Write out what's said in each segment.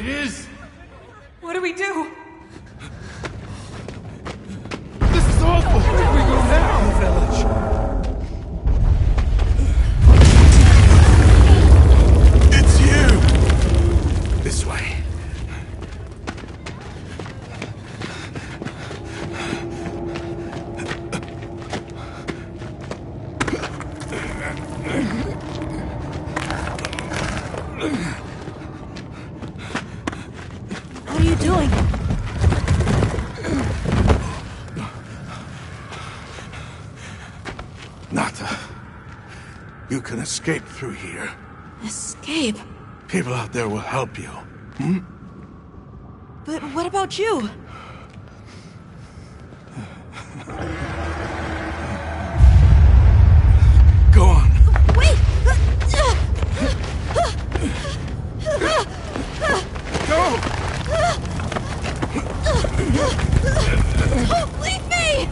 It is! What do we do? This is awful! Where do we go now? The village. It's you! This way. What are you doing? Nata, you can escape through here. Escape? People out there will help you. But what about you? Go on. Wait! Go! Don't leave me!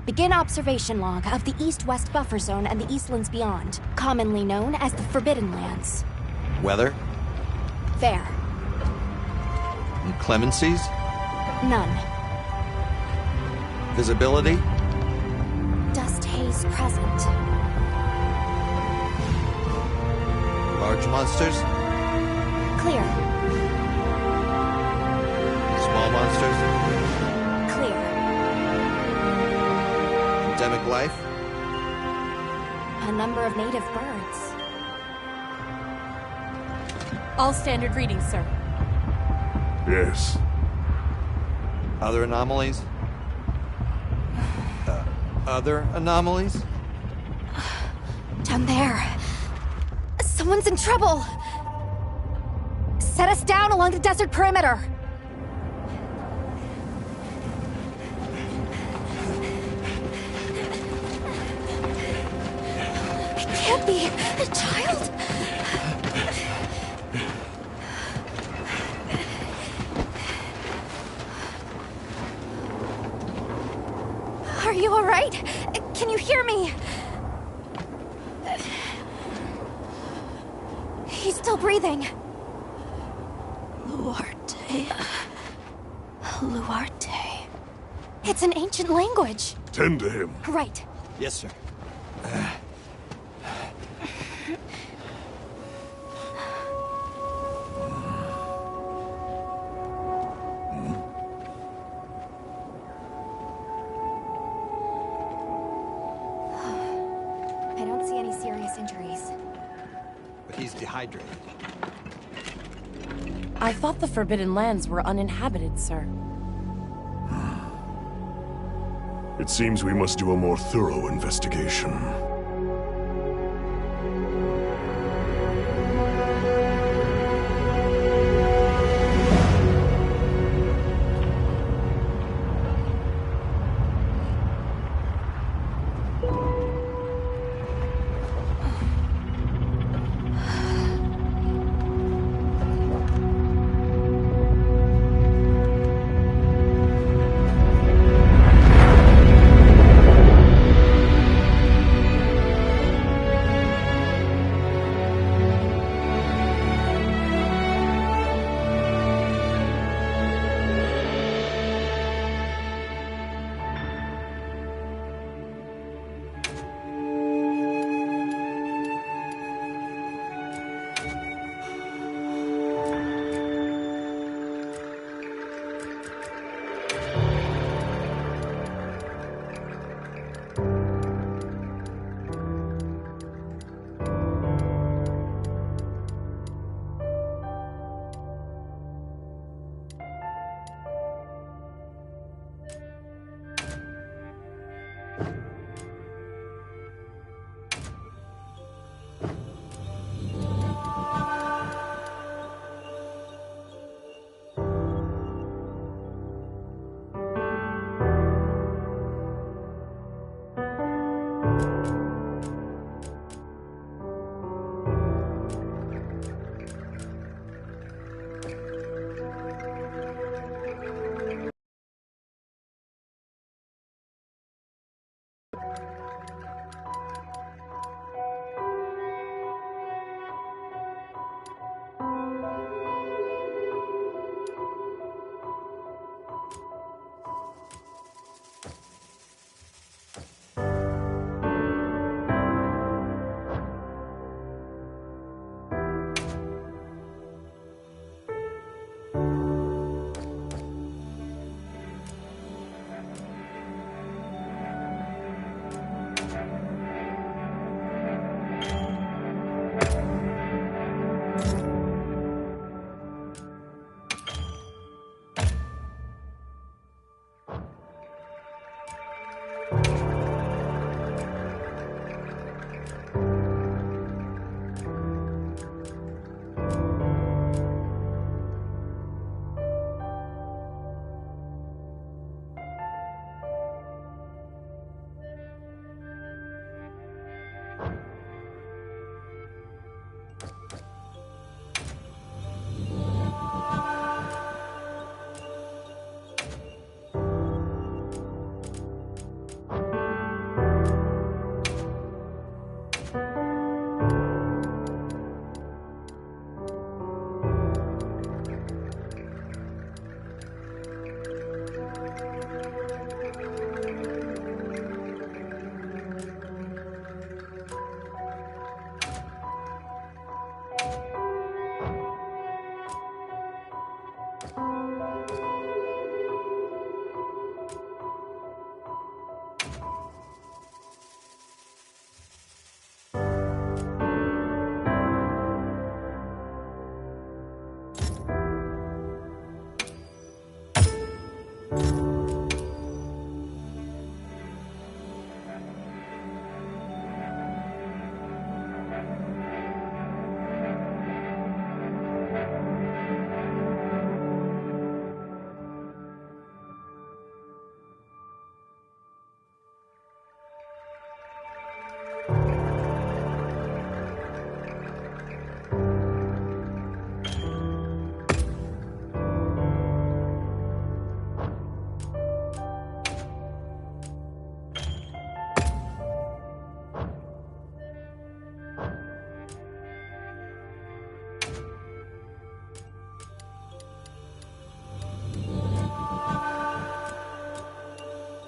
Begin observation log of the East-West buffer zone and the Eastlands beyond, commonly known as the Forbidden Lands. Weather? Fair. Inclemencies? None. Visibility? Dust haze present. Large monsters? Clear. Small monsters? Clear. Endemic life? A number of native birds. All standard readings, sir. Yes. Other anomalies? Other anomalies? Down there. Someone's in trouble. Set us down along the desert perimeter. It can't be a child. Are you all right? Can you hear me? He's still breathing. Luarte. Luarte. It's an ancient language. Tend to him. Right. Yes, sir. I don't see any serious injuries. But he's dehydrated. I thought the Forbidden Lands were uninhabited, sir. It seems we must do a more thorough investigation.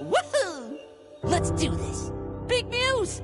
Woohoo! Let's do this. Big news!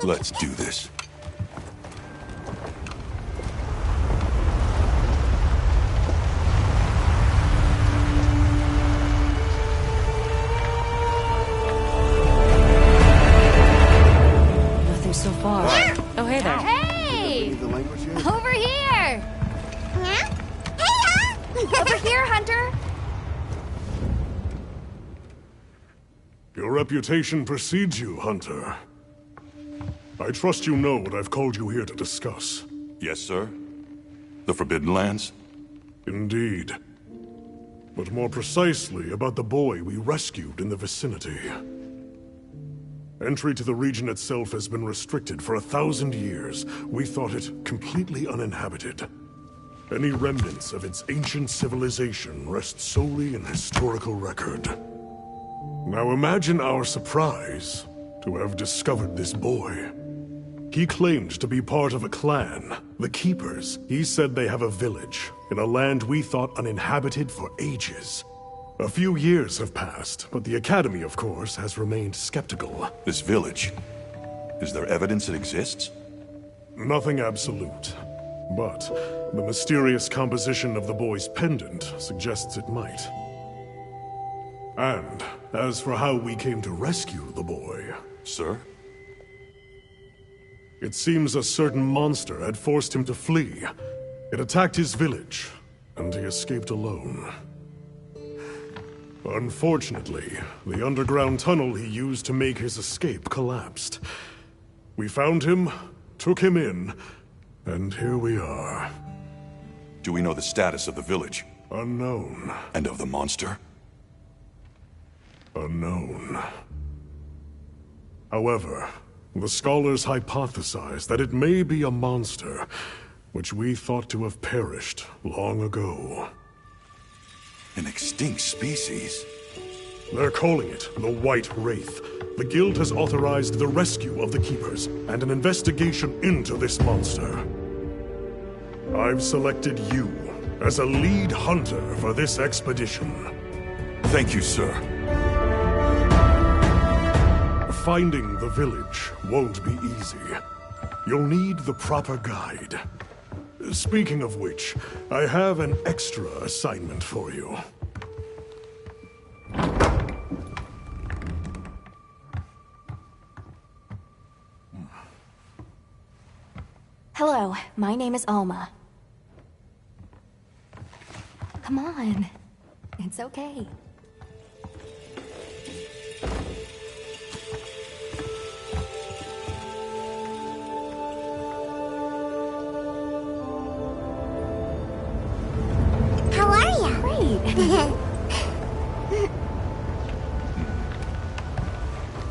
Let's do this. Nothing so far. Oh, hey there. Hey! The language yet? Over here! Over here, Hunter! Your reputation precedes you, Hunter. I trust you know what I've called you here to discuss. Yes, sir. The Forbidden Lands? Indeed. But more precisely about the boy we rescued in the vicinity. Entry to the region itself has been restricted for 1,000 years. We thought it completely uninhabited. Any remnants of its ancient civilization rest solely in historical record. Now imagine our surprise to have discovered this boy. He claimed to be part of a clan, the Keepers. He said they have a village in a land we thought uninhabited for ages. A few years have passed, but the Academy, of course, has remained skeptical. This village. Is there evidence it exists? Nothing absolute. But the mysterious composition of the boy's pendant suggests it might. And as for how we came to rescue the boy, Sir? it seems a certain monster had forced him to flee. It attacked his village, and he escaped alone. Unfortunately, the underground tunnel he used to make his escape collapsed. We found him, took him in, and here we are. Do we know the status of the village? Unknown. And of the monster? Unknown. However, the scholars hypothesize that it may be a monster, which we thought to have perished long ago. An extinct species? They're calling it the White Wraith. The Guild has authorized the rescue of the Keepers and an investigation into this monster. I've selected you as a lead hunter for this expedition. Thank you, sir. Finding the village won't be easy. You'll need the proper guide. Speaking of which, I have an extra assignment for you. Hello, my name is Alma. Come on. It's okay. How are you? Great.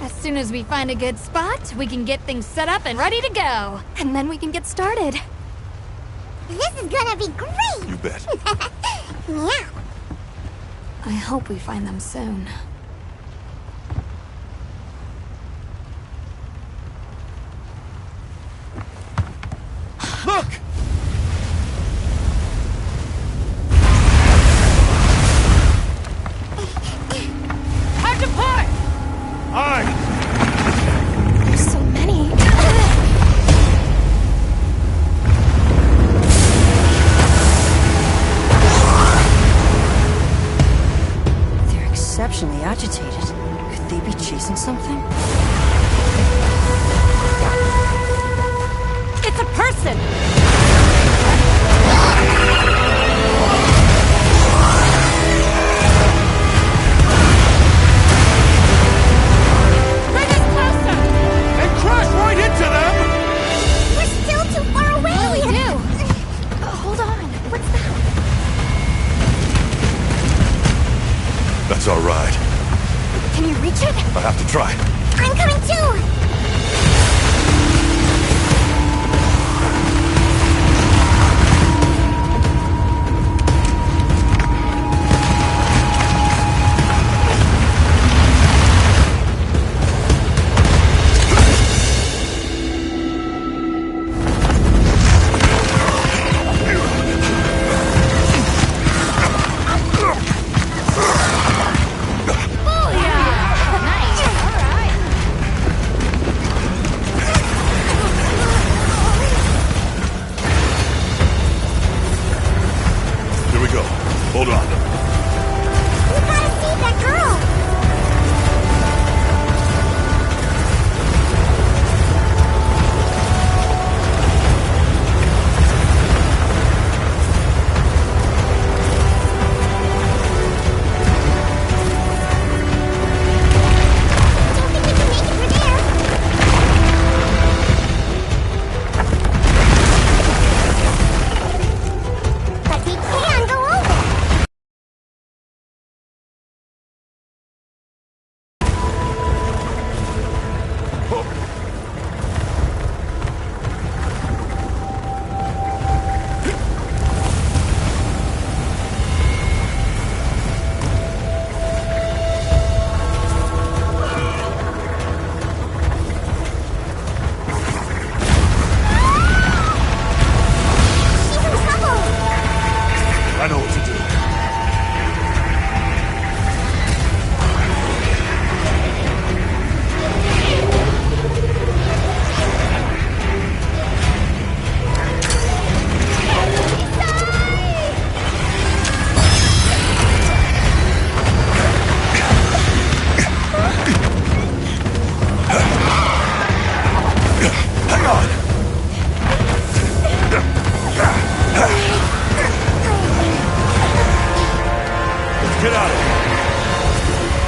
As soon as we find a good spot, we can get things set up and ready to go. And then we can get started. This is gonna be great! You bet. Yeah. I hope we find them soon. Look! Time to part! Aye! There's so many. They're exceptionally agitated. Could they be chasing something? It's a person! Bring us closer! And crash right into them! We're still too far away! What do we do? Hold on. What's that? That's our ride. Can you reach it? I have to try. I'm coming too! Nice. All right. Hang on! Let's get out of here!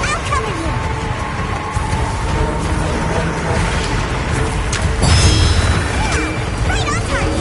I'll cover you. Right on target. On your flank.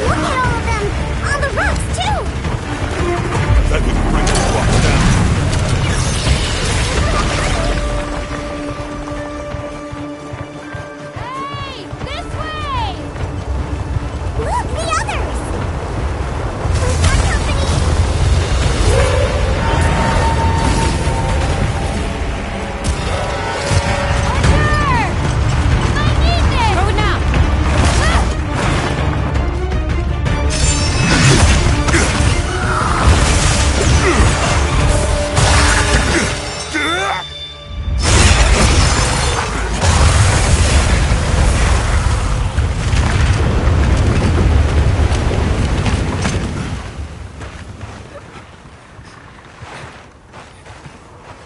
Look at all of them! On the rocks, too! That would bring the rocks down. Hey! This way! Look, the others! Who's got company? I need this! Throw it now!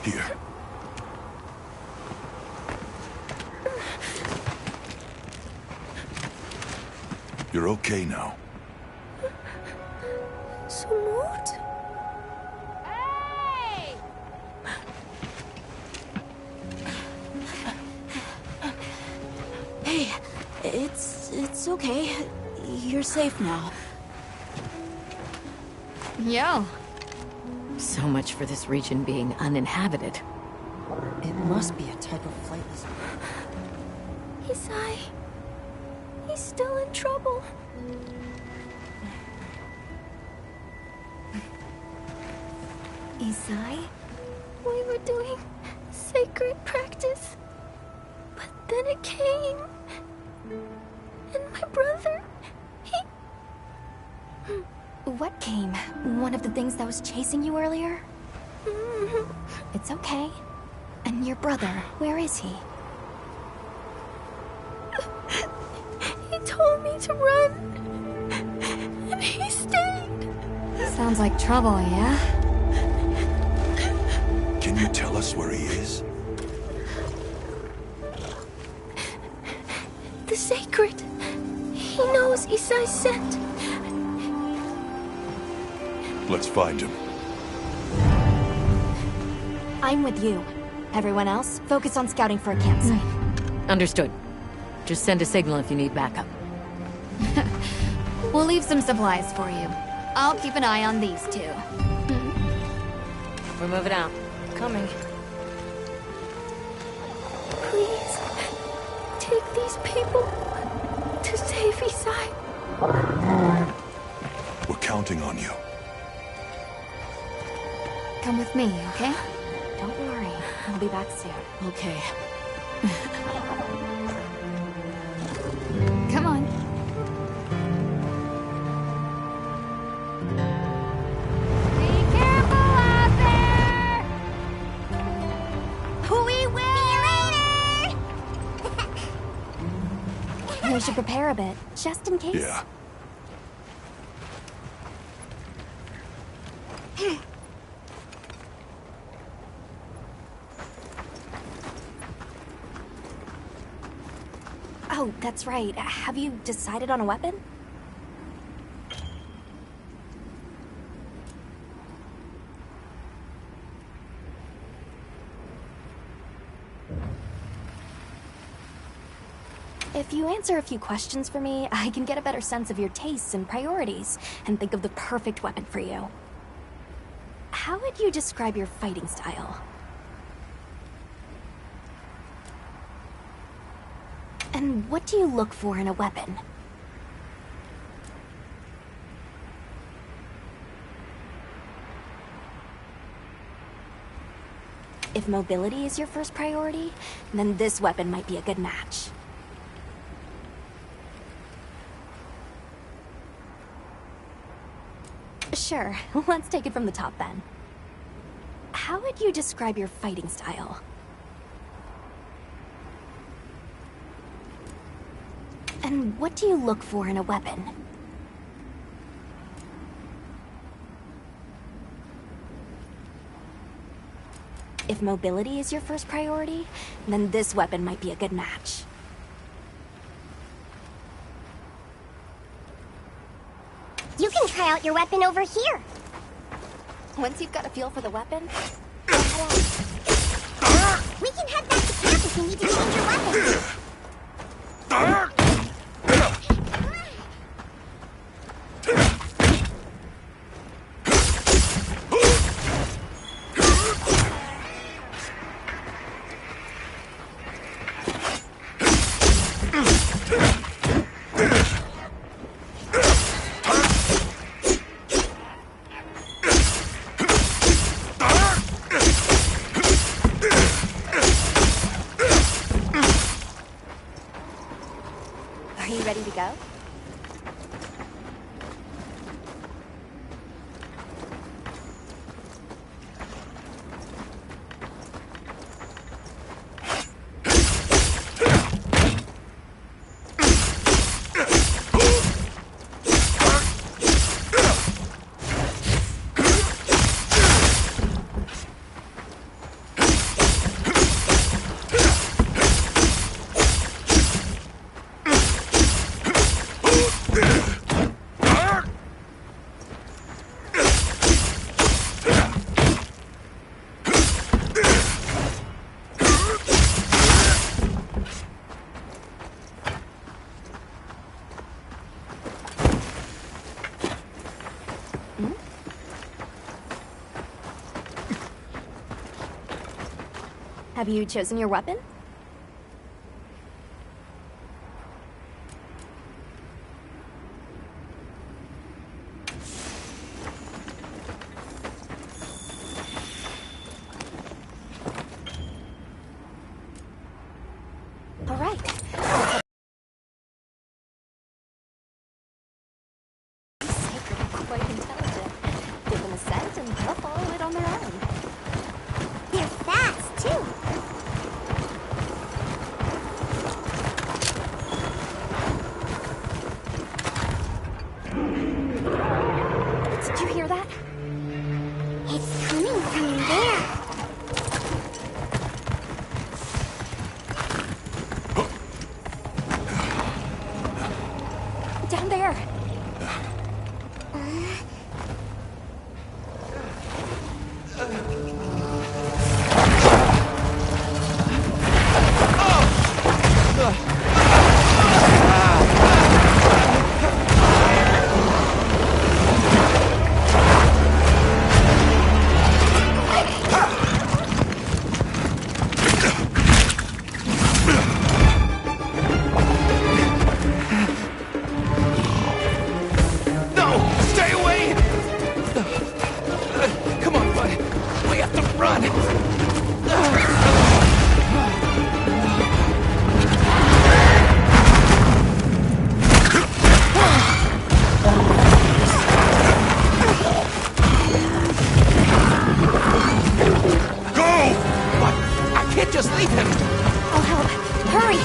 Here. You're okay now. So moved? Hey! Hey, it's okay. You're safe now. Yo. So much for this region being uninhabited. It must be a type of flightless. Isai, he's still in trouble. Isai, we were doing sacred practice, but then it came, and my brother, he... What came? One of the things that was chasing you earlier? It's okay. And your brother, where is he? He told me to run, and he stayed. Sounds like trouble, yeah? Can you tell us where he is? The sacred. He knows Isai's scent. Let's find him. I'm with you. Everyone else, focus on scouting for a campsite. Understood. Just send a signal if you need backup. We'll leave some supplies for you. I'll keep an eye on these two. We're moving out. Coming. Please, take these people to save Isai. We're counting on you. Come with me, okay? Don't worry, I'll be back soon. Okay. Come on. Be careful out there! We will! We should prepare a bit, just in case. Yeah. Oh, that's right. Have you decided on a weapon? If you answer a few questions for me, I can get a better sense of your tastes and priorities, and think of the perfect weapon for you. How would you describe your fighting style? And what do you look for in a weapon? If mobility is your first priority, then this weapon might be a good match. Sure, let's take it from the top then. How would you describe your fighting style? And what do you look for in a weapon? If mobility is your first priority, then this weapon might be a good match. You can try out your weapon over here. Once you've got a feel for the weapon, We can head back to camp if you need to change your weapon. are you ready to go? Have you chosen your weapon? All right. Sacred and quite intelligent. Give them a scent and they'll follow it on their own. They're fast, too. Did you hear that? It's coming from there. Down there. No! Stay away! Come on, bud. We have to run! Go! But I can't just leave him! I'll help. Hurry!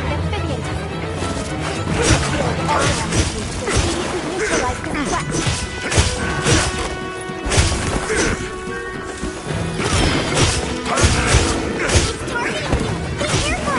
Amphibian type. Neutralize this threat. It's targeting you. Be careful.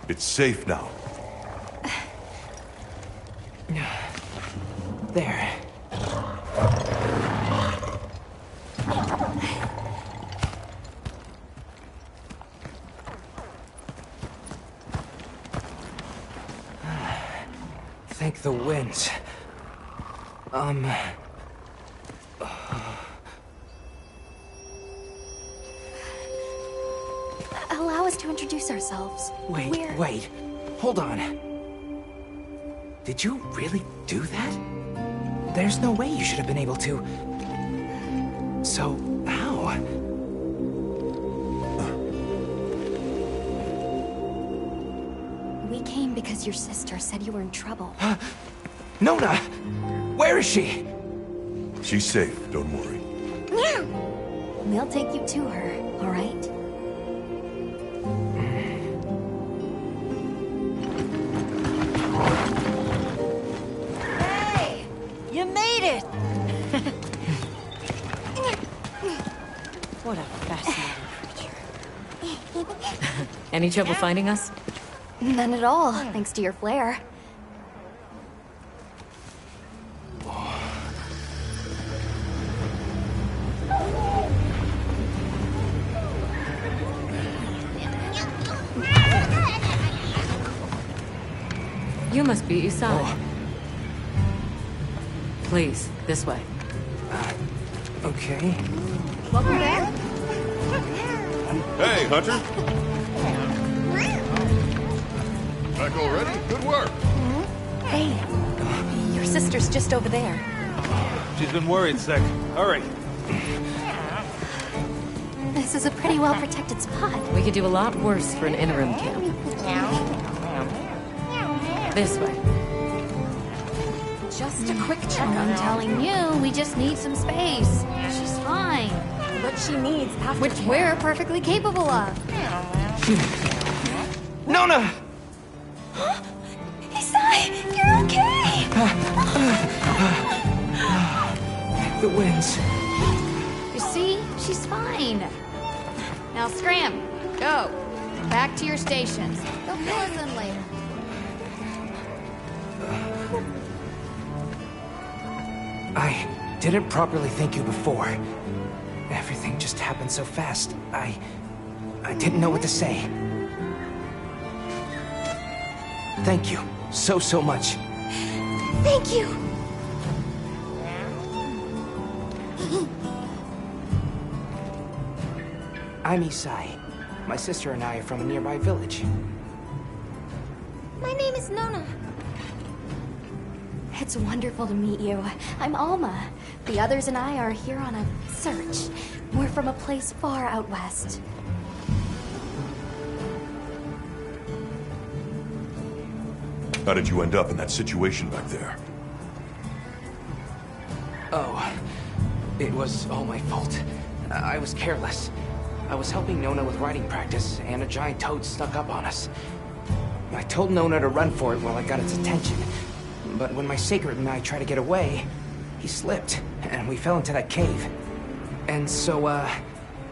It's safe now. There. Thank the winds. Allow us to introduce ourselves. Wait. Hold on. Did you really do that? There's no way you should have been able to. So, how? We came because your sister said you were in trouble. Nona! Where is she? She's safe, don't worry. We'll take you to her, all right? Hey! You made it! What a fascinating creature. Any trouble finding us? None at all, thanks to your flair. You must be Isai. Please, this way. Okay. Welcome back. Hey, Hunter! Back already? Good work! Hey, your sister's just over there. She's been worried, Sec. Hurry! This is a pretty well-protected spot. We could do a lot worse for an interim camp. This way. Just a quick check I'm telling you, we just need some space. She's fine. what she needs after Which we're perfectly capable of. Nona! Isai, you're okay! The winds. You see? She's fine. Now scram. Go. Back to your stations. They'll fill us in later. I didn't properly thank you before. Everything just happened so fast. I didn't know what to say. Thank you so much. Thank you! I'm Isai. My sister and I are from a nearby village. My name is Nona. It's wonderful to meet you. I'm Alma. The others and I are here on a search. We're from a place far out west. How did you end up in that situation back there? Oh, it was all my fault. I was careless. I was helping Nona with riding practice, and a giant toad snuck up on us. I told Nona to run for it while I got its attention. But when my sacred and I tried to get away, he slipped, and we fell into that cave. And so,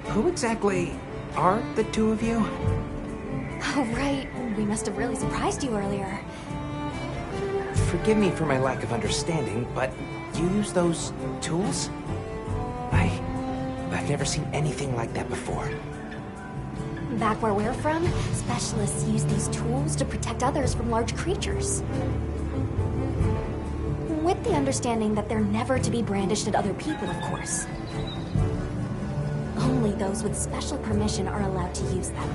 who exactly are the two of you? Oh, right. We must have really surprised you earlier. Forgive me for my lack of understanding, but you use those tools? I've never seen anything like that before. Back where we're from, specialists use these tools to protect others from large creatures. With the understanding that they're never to be brandished at other people, of course. Only those with special permission are allowed to use them.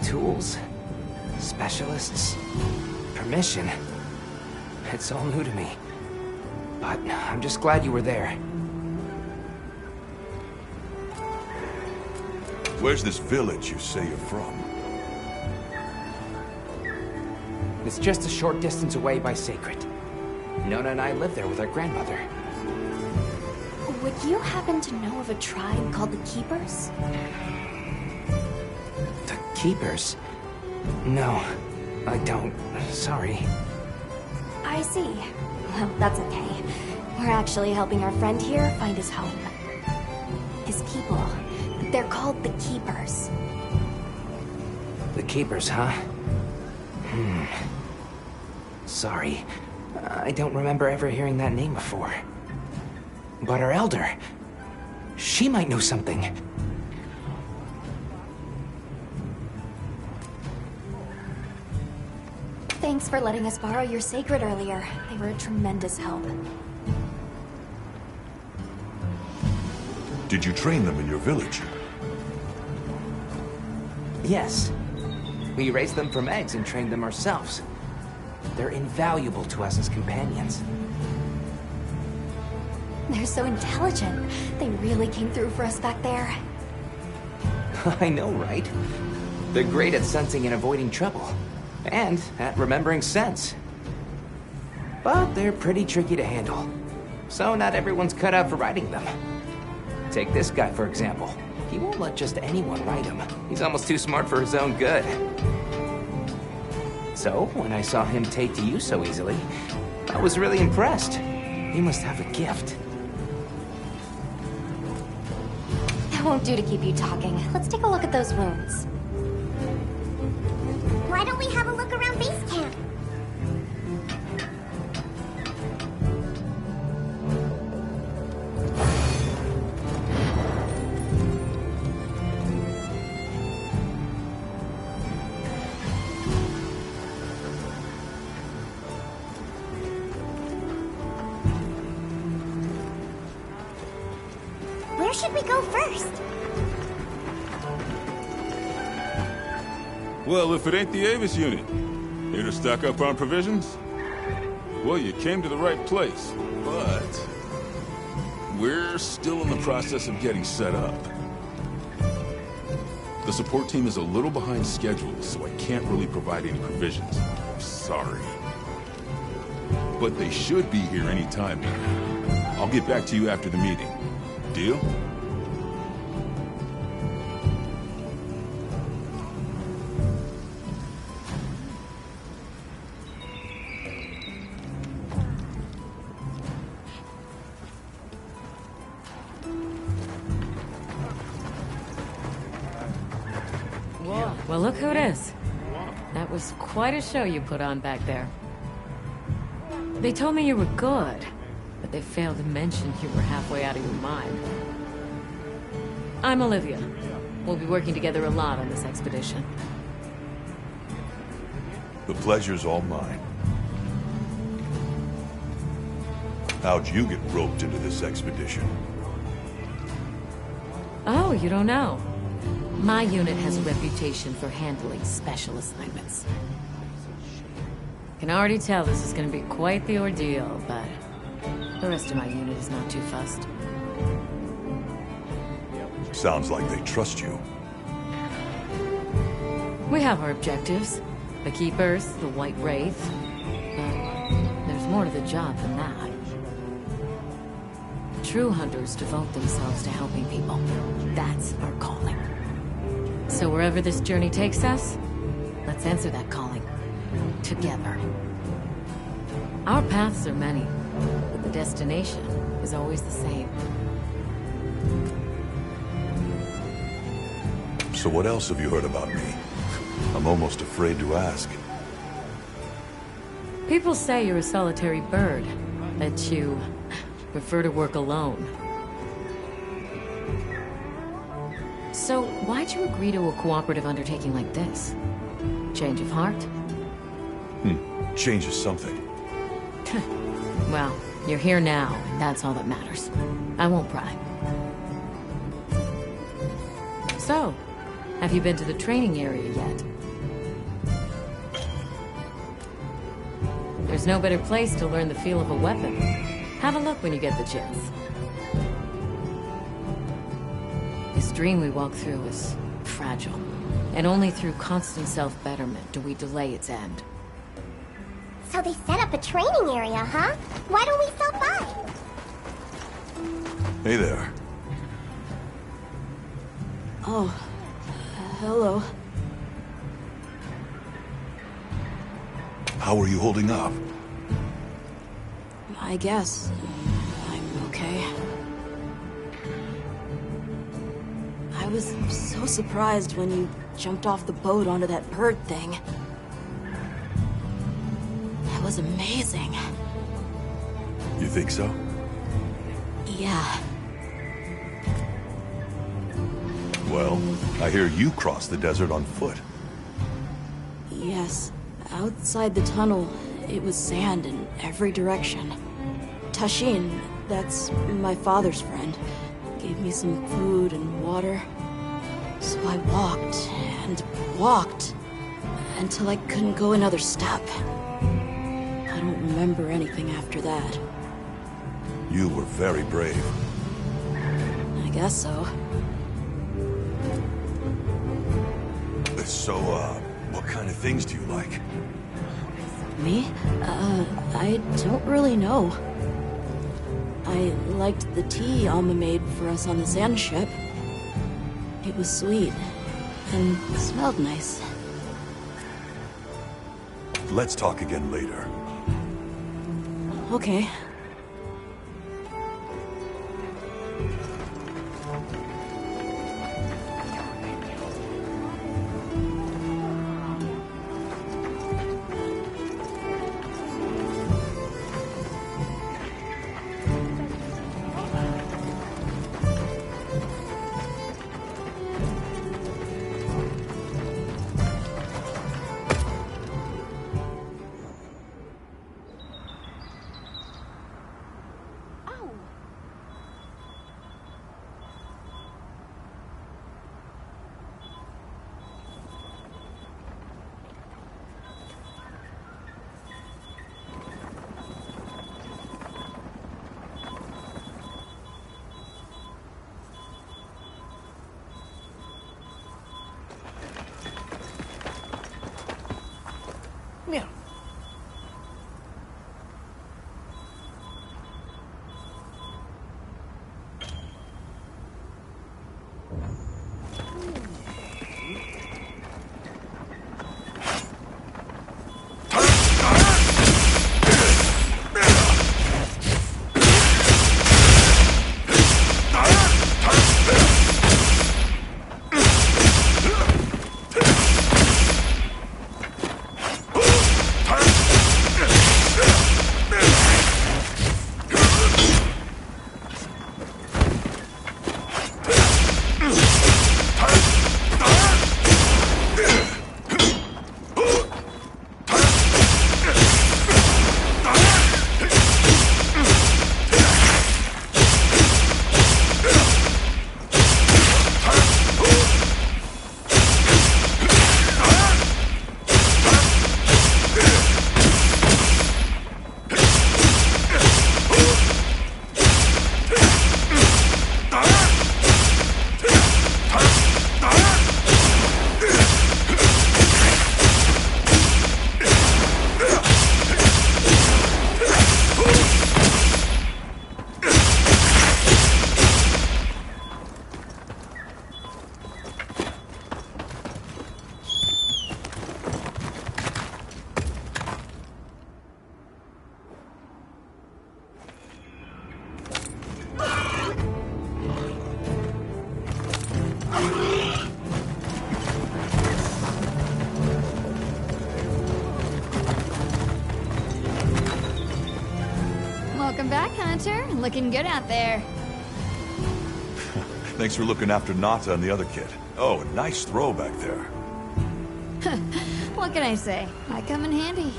Tools? Specialists? Permission? It's all new to me. But I'm just glad you were there. Where's this village you say you're from? It's just a short distance away by Sacred. Nona and I live there with our grandmother. Would you happen to know of a tribe called the Keepers? The Keepers? No, I don't. Sorry. I see. Well, that's okay. We're actually helping our friend here find his home. His people. They're called the Keepers. The Keepers, huh? Sorry. I don't remember ever hearing that name before. But our Elder... she might know something. Thanks for letting us borrow your sacred earlier. They were a tremendous help. Did you train them in your village? Yes. We raised them from eggs and trained them ourselves. They're invaluable to us as companions. They're so intelligent. They really came through for us back there. I know, right? They're great at sensing and avoiding trouble. And at remembering scents. But they're pretty tricky to handle. So not everyone's cut out for riding them. Take this guy, for example. He won't let just anyone ride him. He's almost too smart for his own good. So, when I saw him take to you so easily, I was really impressed. He must have a gift. That won't do to keep you talking. Let's take a look at those wounds. Why don't we have a look around base camp? Where should we go first? Well, if it ain't the Avis unit, here to stock up on provisions? Well, you came to the right place, but we're still in the process of getting set up. The support team is a little behind schedule, so I can't really provide any provisions. I'm sorry. But they should be here any time now. I'll get back to you after the meeting. Deal? Well, look who it is. That was quite a show you put on back there. They told me you were good, but they failed to mention you were halfway out of your mind. I'm Olivia. We'll be working together a lot on this expedition. The pleasure's all mine. How'd you get roped into this expedition? Oh, you don't know? My unit has a reputation for handling special assignments. Can already tell this is going to be quite the ordeal, but the rest of my unit is not too fussed. Sounds like they trust you. We have our objectives. The Keepers, the White Wraith. But there's more to the job than that. True hunters devote themselves to helping people. That's our calling. So wherever this journey takes us, let's answer that calling. Together. Our paths are many, but the destination is always the same. So what else have you heard about me? I'm almost afraid to ask. People say you're a solitary bird, that you prefer to work alone. So, why'd you agree to a cooperative undertaking like this? Change of heart? Changes something. Well, you're here now, and that's all that matters. I won't pry. So, have you been to the training area yet? There's no better place to learn the feel of a weapon. Have a look when you get the chance. This dream we walk through is fragile, and only through constant self-betterment do we delay its end. So they set up a training area, huh? Why don't we stop by? Hey there. Oh, hello. How are you holding up? I guess I'm okay. I I was so surprised when you jumped off the boat onto that bird thing. It was amazing. You think so? Yeah. Well, I hear you crossed the desert on foot. Yes. Outside the tunnel, it was sand in every direction. Tashin, that's my father's friend, gave me some food and water. So I walked and walked until I couldn't go another step. I don't remember anything after that. You were very brave. I guess so. So, what kind of things do you like? Me? I don't really know. I liked the tea Alma made for us on the sand ship. It was sweet and smelled nice. Let's talk again later. Okay. Meow. Welcome back, Hunter. Looking good out there. Thanks for looking after Nata and the other kid. Oh, a nice throw back there. What can I say? I come in handy.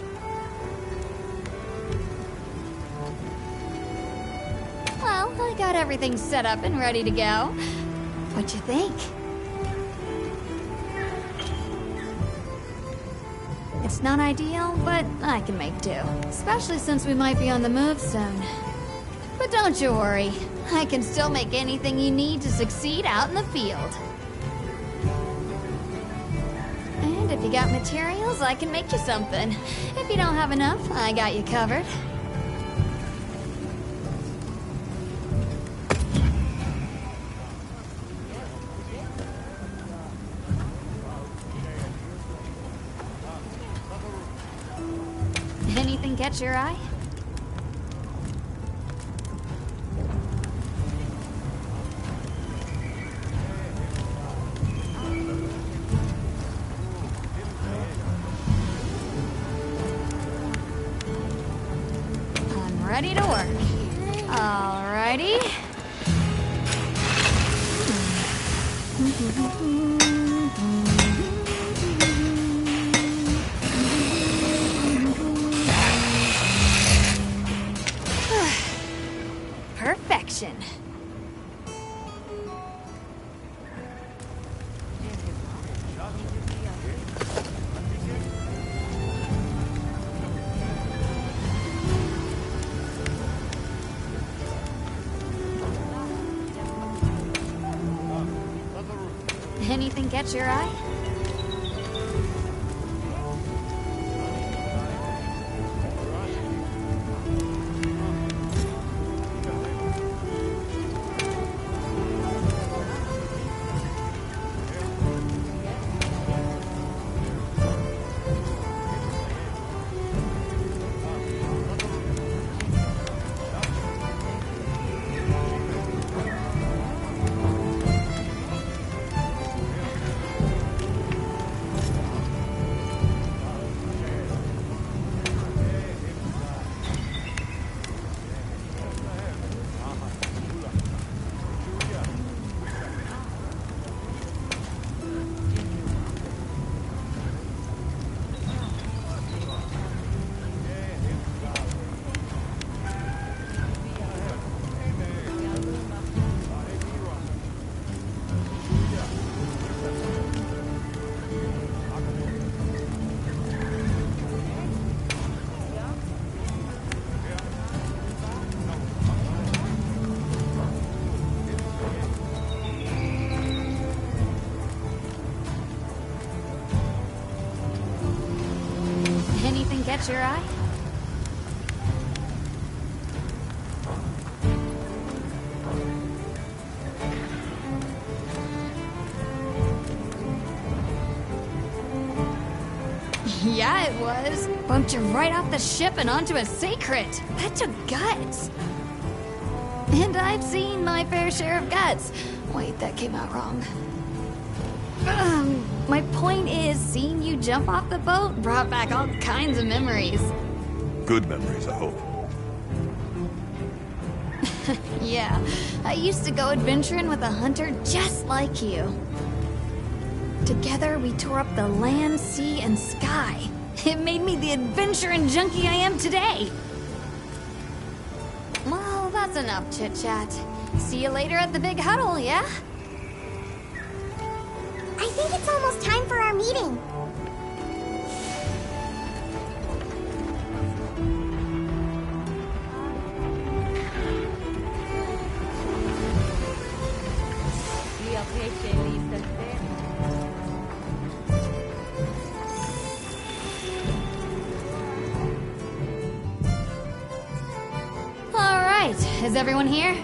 Well, I got everything set up and ready to go. What you think? It's not ideal, but I can make do. Especially since we might be on the move soon. But don't you worry. I can still make anything you need to succeed out in the field. And if you got materials, I can make you something. If you don't have enough, I got you covered. Anything catch your eye? ready to work. Alrighty. Perfection. Anything catch your eye? Anything catch your eye? Yeah, it was. Bumped you right off the ship and onto a sacred. That took guts. And I've seen my fair share of guts. Wait, that came out wrong. My point is, seeing you jump off the boat brought back all kinds of memories. Good memories, I hope. Yeah, I used to go adventuring with a hunter just like you. Together, we tore up the land, sea, and sky. It made me the adventuring junkie I am today. Well, that's enough chit-chat. See you later at the big huddle, yeah? I think it's almost time for our meeting. All right, is everyone here?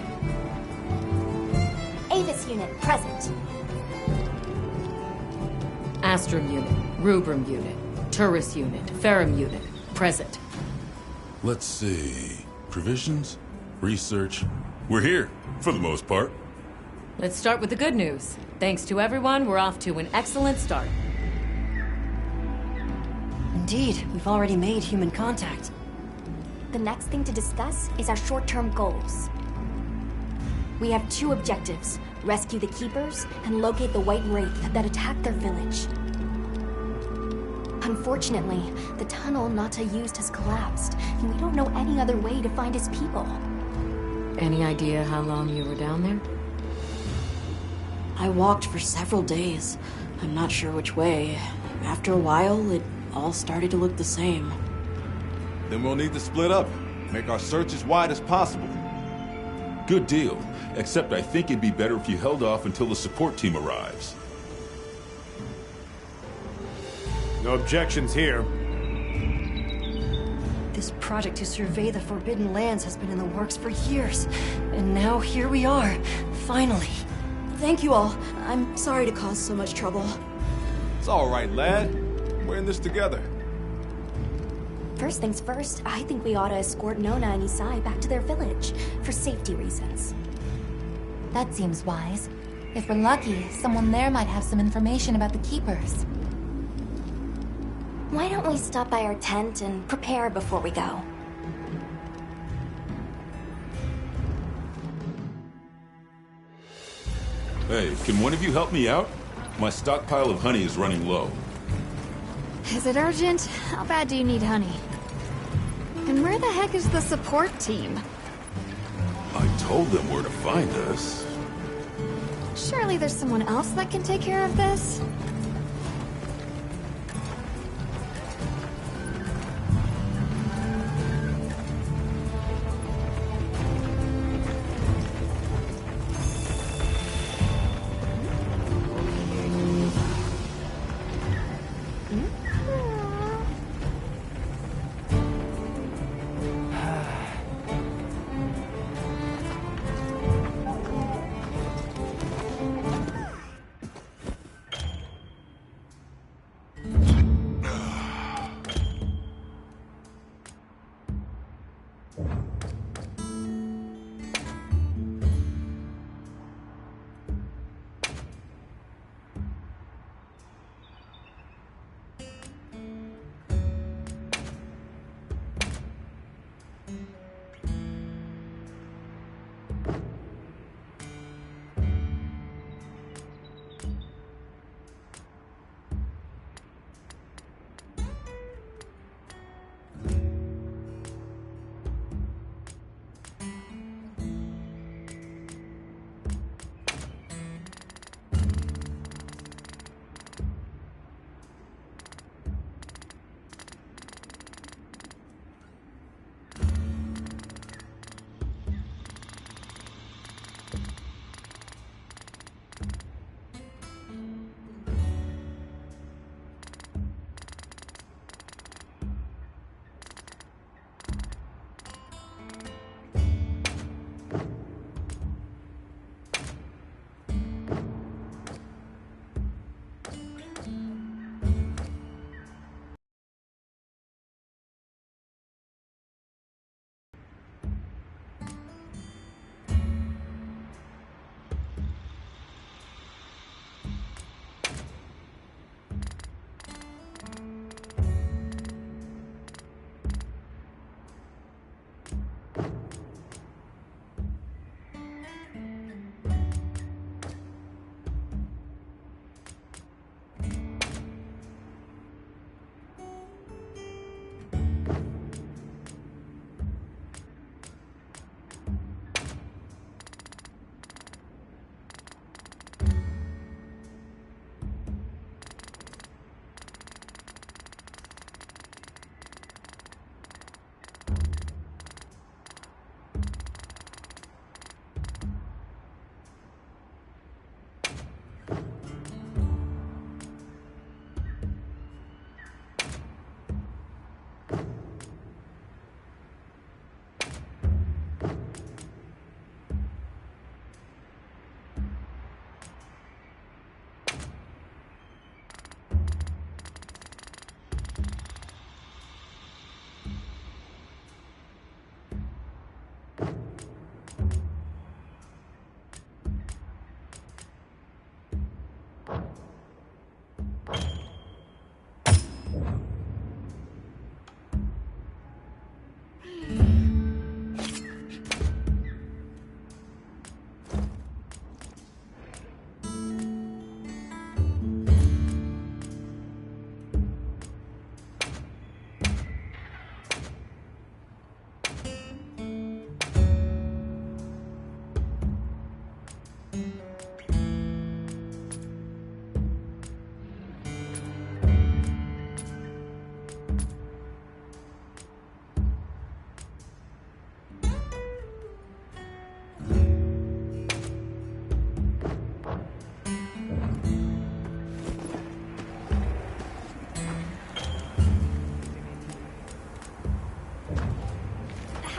Avis unit, present. Astrum unit, Rubrum unit, Turris unit, Ferrum unit, present. Let's see. Provisions? Research? We're here, for the most part. Let's start with the good news. Thanks to everyone, we're off to an excellent start. Indeed, we've already made human contact. The next thing to discuss is our short-term goals. We have two objectives: rescue the Keepers and locate the White Wraith that attacked their village. Unfortunately, the tunnel Nata used has collapsed, and we don't know any other way to find his people. Any idea how long you were down there? I walked for several days. I'm not sure which way. After a while, it all started to look the same. Then we'll need to split up. Make our search as wide as possible. Good deal. Except I think it'd be better if you held off until the support team arrives. No objections here. This project to survey the Forbidden Lands has been in the works for years. And now here we are, finally. Thank you all. I'm sorry to cause so much trouble. It's all right, lad. We're in this together. First things first, I think we ought to escort Nona and Isai back to their village, for safety reasons. That seems wise. If we're lucky, someone there might have some information about the Keepers. Why don't we stop by our tent and prepare before we go? Hey, can one of you help me out? My stockpile of honey is running low. Is it urgent? How bad do you need honey? And where the heck is the support team? I told them where to find us. Surely there's someone else that can take care of this?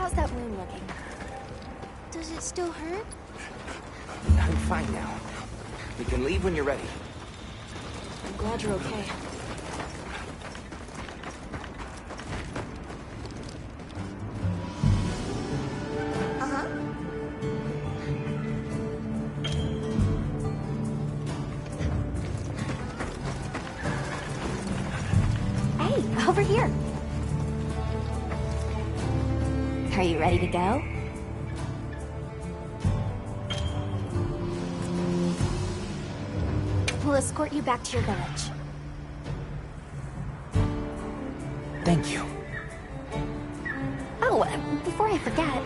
How's that wound looking? Does it still hurt? I'm fine now. You can leave when you're ready. I'm glad you're okay. Uh-huh. Hey, over here. Are you ready to go? I'll escort you back to your village. Thank you. Oh, before I forget...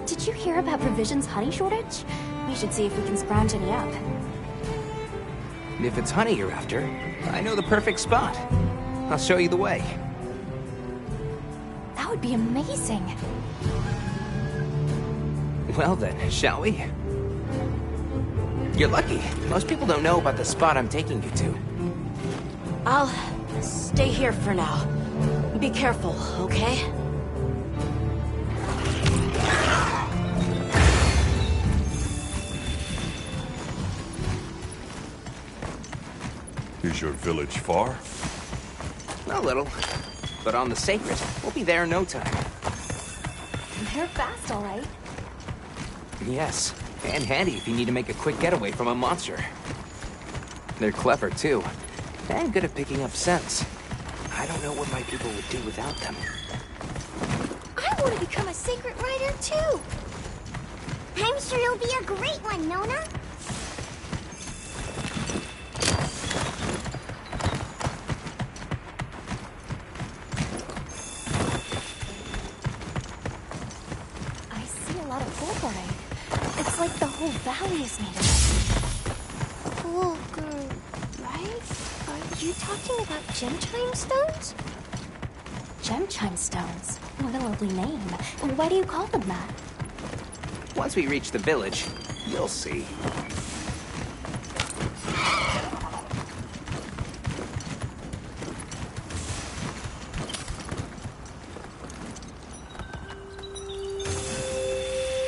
Did you hear about Provision's honey shortage? We should see if we can scrounge any up. If it's honey you're after, I know the perfect spot. I'll show you the way. That would be amazing. Well then, shall we? You're lucky. Most people don't know about the spot I'm taking you to. I'll stay here for now. Be careful, okay? Is your village far? A little. But on the Sacred, we'll be there in no time. They're fast, all right. Yes, and handy if you need to make a quick getaway from a monster. They're clever, too, and good at picking up scents. I don't know what my people would do without them. I want to become a sacred rider, too. I'm sure you'll be a great one, Nona. I see a lot of fulgurite. It's like the whole valley is made of it. Fulgur, right? Are you talking about gem chime stones? Gem chime stones. What a lovely name. Why do you call them that? Once we reach the village, you'll see.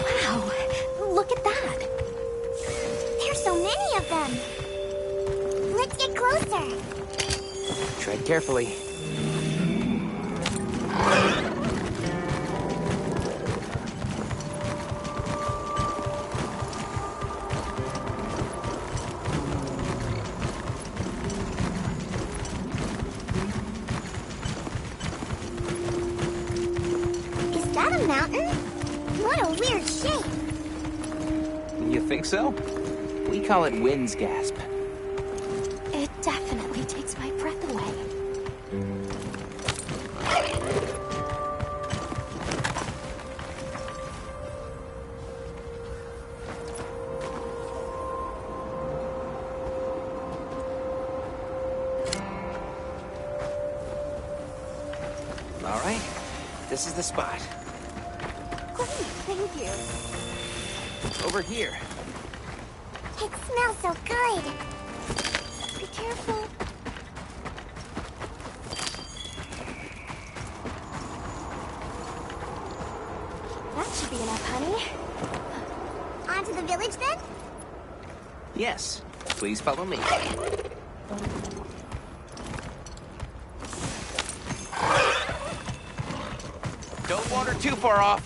Wow, look at that. There's so many of them. Let's get closer. Tread carefully. Is that a mountain? What a weird shape. You think so? We call it Wind's Gasp. It definitely takes my breath away. All right, this is the spot. Great, thank you. Over here. It smells so good. Be careful. That should be enough, honey. On to the village, then? Yes, please follow me. Don't wander too far off.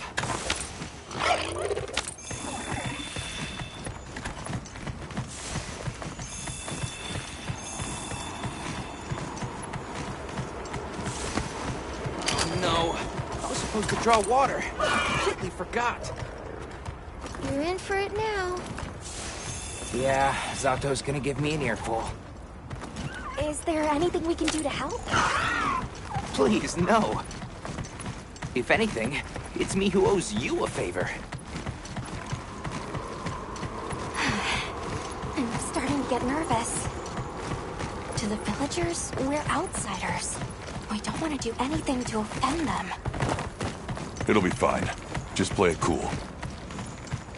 No, I was supposed to draw water. Completely forgot. You're in for it now. Yeah, Zato's gonna give me an earful. Is there anything we can do to help? Please, no. If anything, it's me who owes you a favor. I'm starting to get nervous. To the villagers, we're outsiders. We don't want to do anything to offend them. It'll be fine. Just play it cool.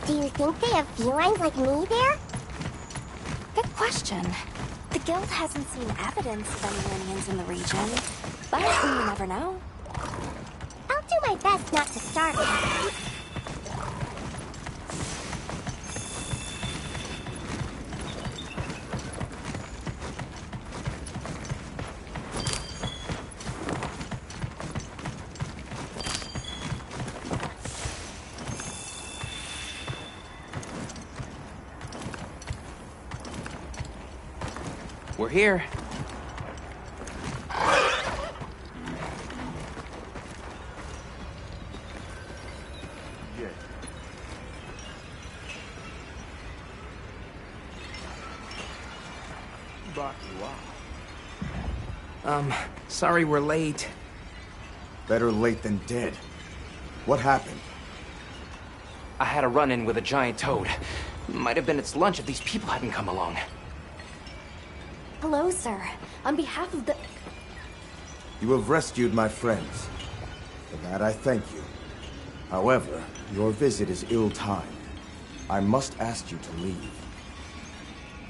Do you think they have felines like me there? Good question. The guild hasn't seen evidence of any Linians in the region, but you never know. I'll do my best not to startle them. We're here. Pt.1. Sorry we're late. Better late than dead. What happened? I had a run-in with a giant toad. Might have been its lunch if these people hadn't come along. Hello, sir. On behalf of the... You have rescued my friends. For that I thank you. However, your visit is ill-timed. I must ask you to leave.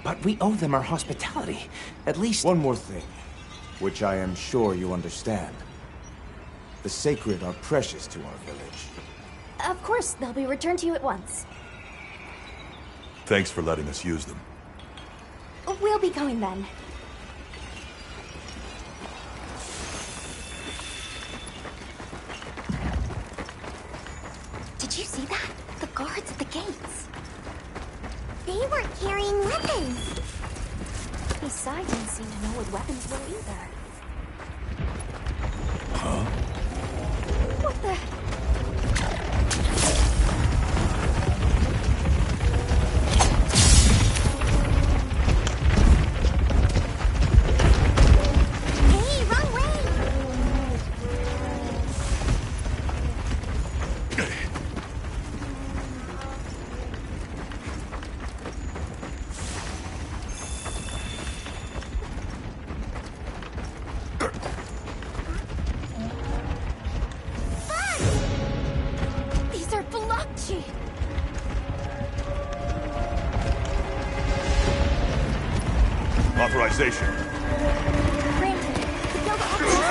But we owe them our hospitality. At least... One more thing, which I am sure you understand. The sacred are precious to our village. Of course, they'll be returned to you at once. Thanks for letting us use them. We'll be going then. Did you see that? The guards at the gates. They weren't carrying weapons. Besides, didn't seem to know what weapons were either. Huh? What the... Authorization. Granted, the guild operates...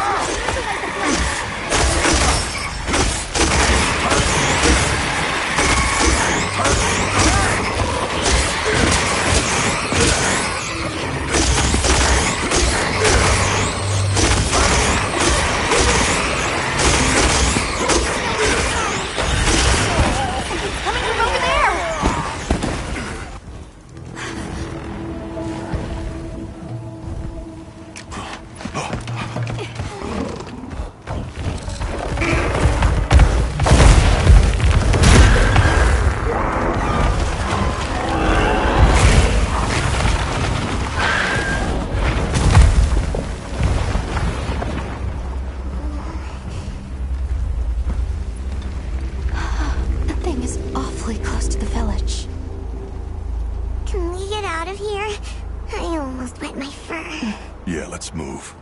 Yeah, let's move.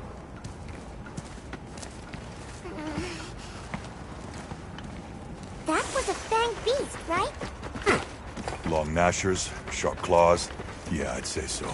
That was a fanged beast, right? Long gnashers, sharp claws. Yeah, I'd say so.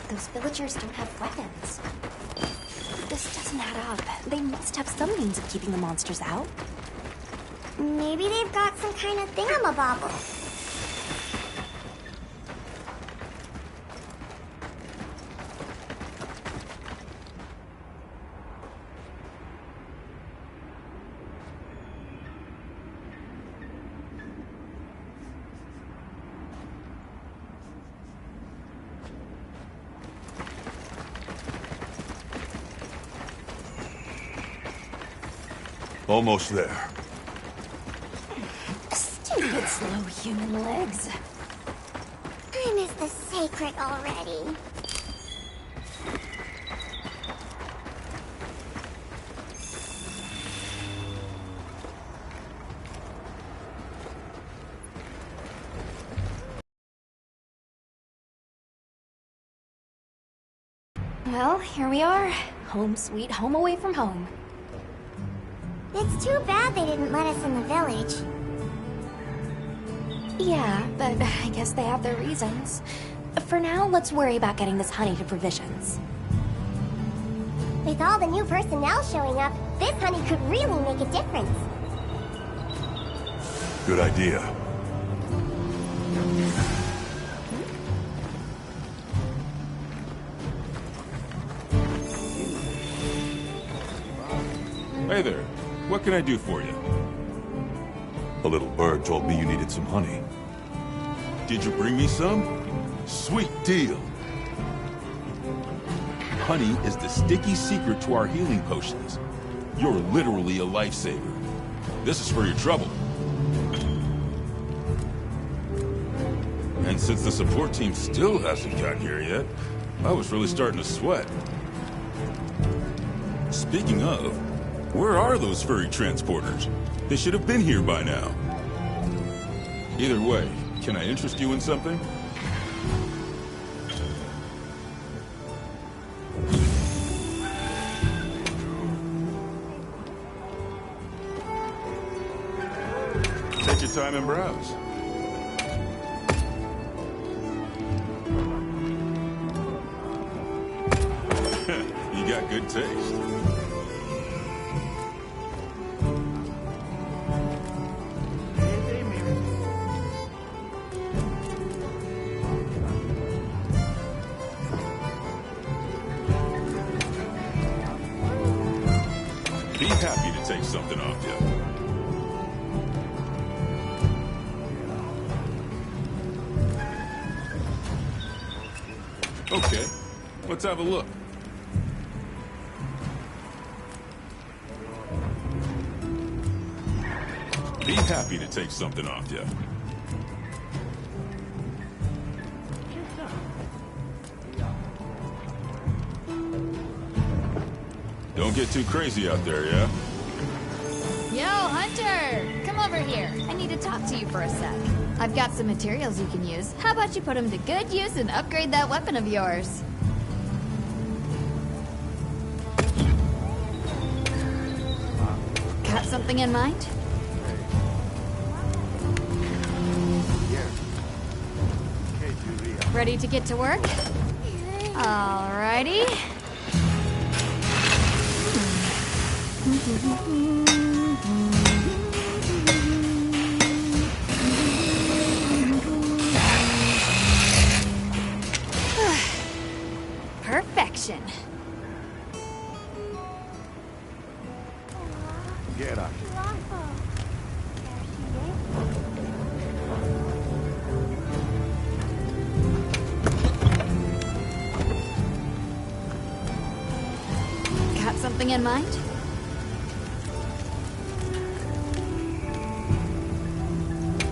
Those villagers don't have weapons. This doesn't add up. They must have some means of keeping the monsters out. Maybe they've got some kind of thingamabobble. Almost there. Stupid slow human legs. I miss the sacred already. Well, here we are. Home sweet home away from home. It's too bad they didn't let us in the village. Yeah, but I guess they have their reasons. For now, let's worry about getting this honey to provisions. With all the new personnel showing up, this honey could really make a difference. Good idea. Hey there. What can I do for you? A little bird told me you needed some honey. Did you bring me some? Sweet deal. Honey is the sticky secret to our healing potions. You're literally a lifesaver. This is for your trouble. And since the support team still hasn't gotten here yet, I was really starting to sweat. Speaking of, where are those furry transporters? They should have been here by now. Either way, can I interest you in something? Take your time and browse. You got good taste. Be happy to take something off you. Okay, let's have a look. Be happy to take something off you. Don't get too crazy out there, yeah? Yo, Hunter! Come over here. I need to talk to you for a sec. I've got some materials you can use. How about you put them to good use and upgrade that weapon of yours? Got something in mind? Ready to get to work? Alrighty. Perfection. Get up. Got something in mind?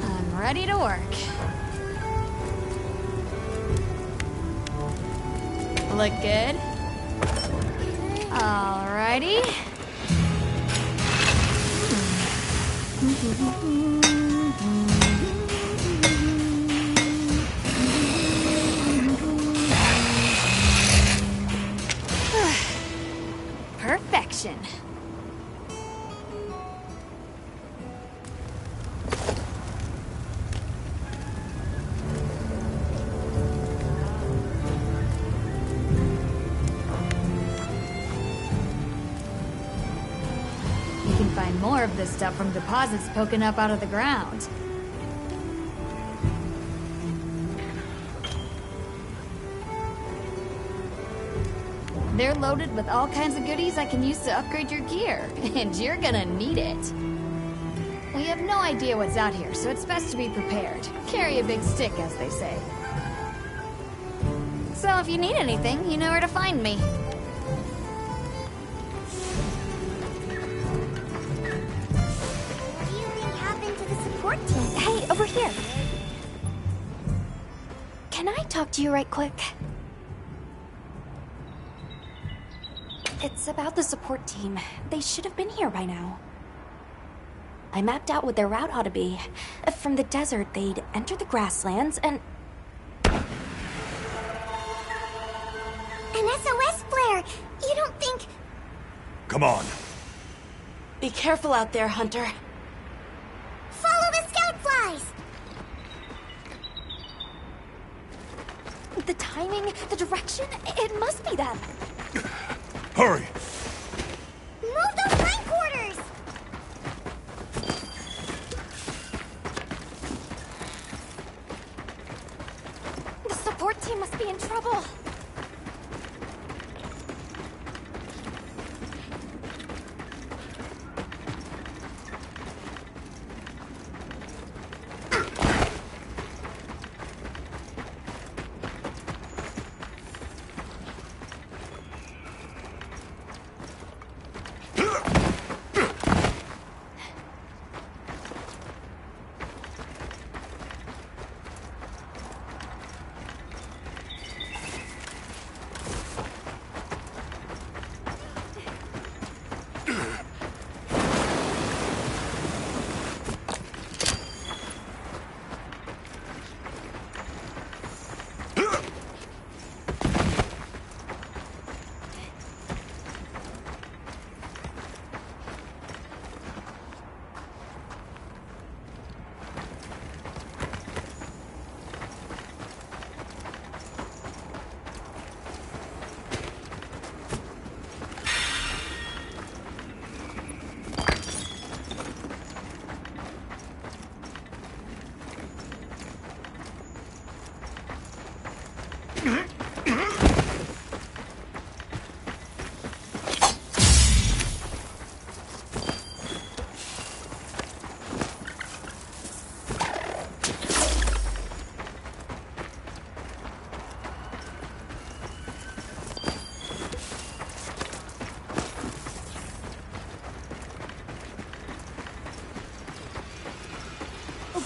I'm ready to work. Look good? Alrighty. Perfection. You can find more of this stuff from deposits poking up out of the ground. They're loaded with all kinds of goodies I can use to upgrade your gear, and you're gonna need it. We have no idea what's out here, so it's best to be prepared. Carry a big stick, as they say. So if you need anything, you know where to find me. What do you think happened to the support team? Hey, over here. Can I talk to you right quick? It's about the support team. They should have been here by now. I mapped out what their route ought to be. From the desert, they'd enter the grasslands and... An SOS flare! Come on. Be careful out there, Hunter. Follow the scout flies! The timing, the direction, it must be them. Hurry! Move those hindquarters! The support team must be in trouble.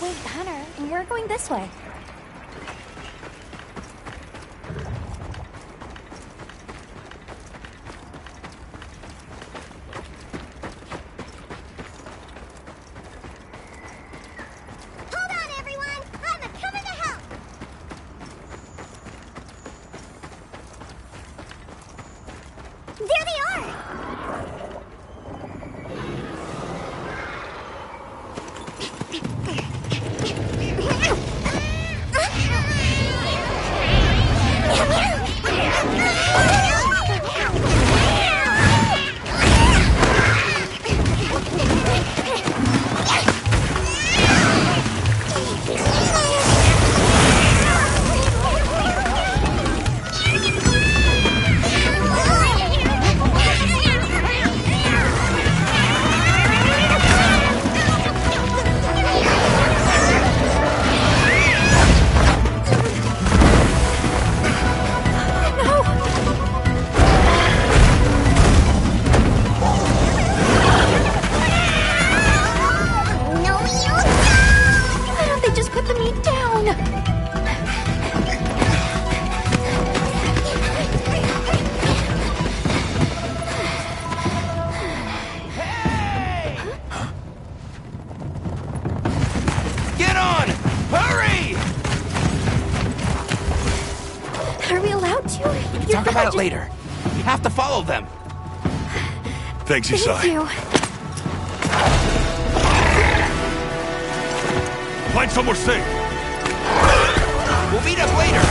Wait, Hunter, we're going this way. Hold on, everyone! I'm coming to help! There they are! Talk about it later. We have to follow them. Thanks, Isai. Thank you. Find somewhere safe. We'll meet up later.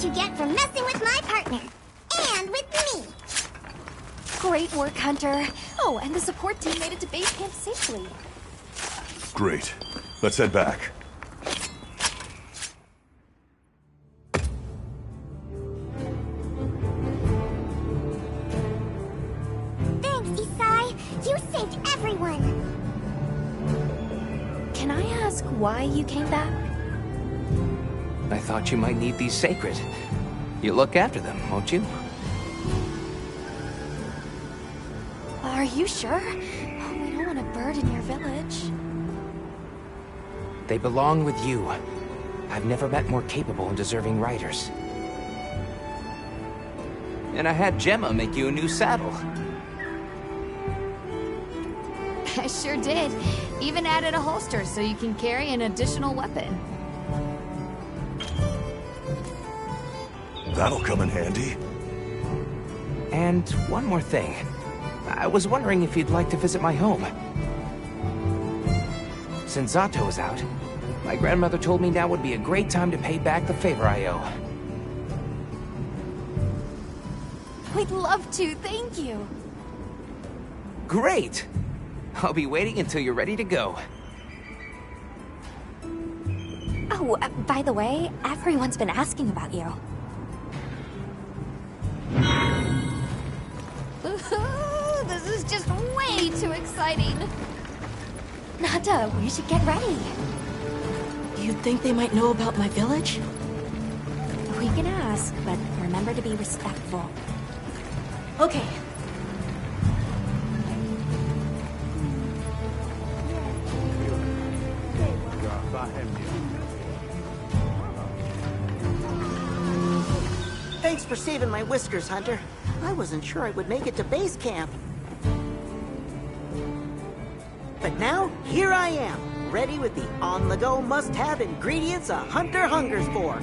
You get for messing with my partner. And with me. Great work, Hunter. Oh, and the support team made it to base camp safely. Great. Let's head back. Thanks, Isai. You saved everyone. Can I ask why you came back? I thought you might need these sacred. You'll look after them, won't you? Are you sure? We don't want to burden your village. They belong with you. I've never met more capable and deserving riders. And I had Gemma make you a new saddle. I sure did. Even added a holster so you can carry an additional weapon. That'll come in handy. And one more thing. I was wondering if you'd like to visit my home. Since Zato's out, my grandmother told me now would be a great time to pay back the favor I owe. We'd love to, thank you. Great! I'll be waiting until you're ready to go. Oh, by the way, everyone's been asking about you. This is just way too exciting. Nata, we should get ready. You think they might know about my village? We can ask, but remember to be respectful. Okay. Thanks for saving my whiskers, Hunter. I wasn't sure I would make it to base camp. But now, here I am, ready with the on-the-go must-have ingredients a hunter hungers for.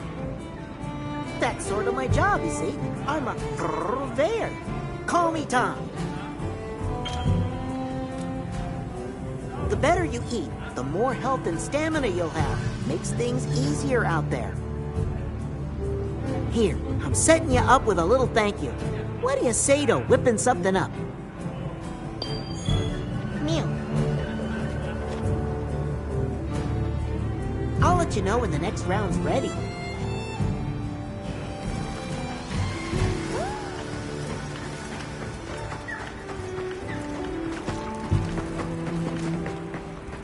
That's sort of my job, you see. I'm a purveyor. Call me Tom. The better you eat, the more health and stamina you'll have. Makes things easier out there. Here, I'm setting you up with a little thank you. What do you say to whipping something up? Meow. I'll let you know when the next round's ready.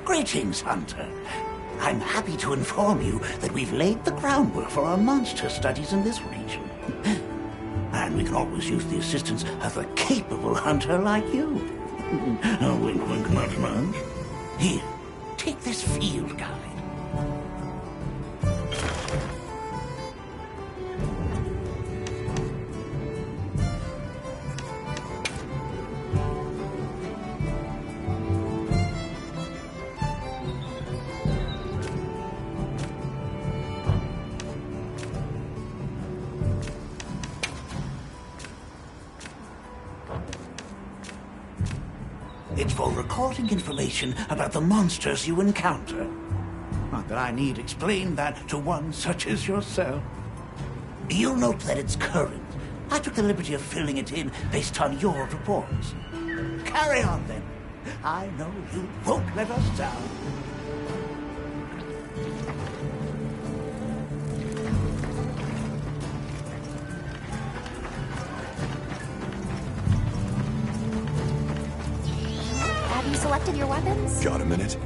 Greetings, Hunter. I'm happy to inform you that we've laid the groundwork for our monster studies in this region. And we can always use the assistance of a capable hunter like you. Wink, wink, nudge, nudge. Here, take this field guide. It's for recording information about the monsters you encounter. Not that I need explain that to one such as yourself. You'll note that it's current. I took the liberty of filling it in based on your reports. Carry on, then. I know you won't let us down. Have you selected your weapons? Got a minute?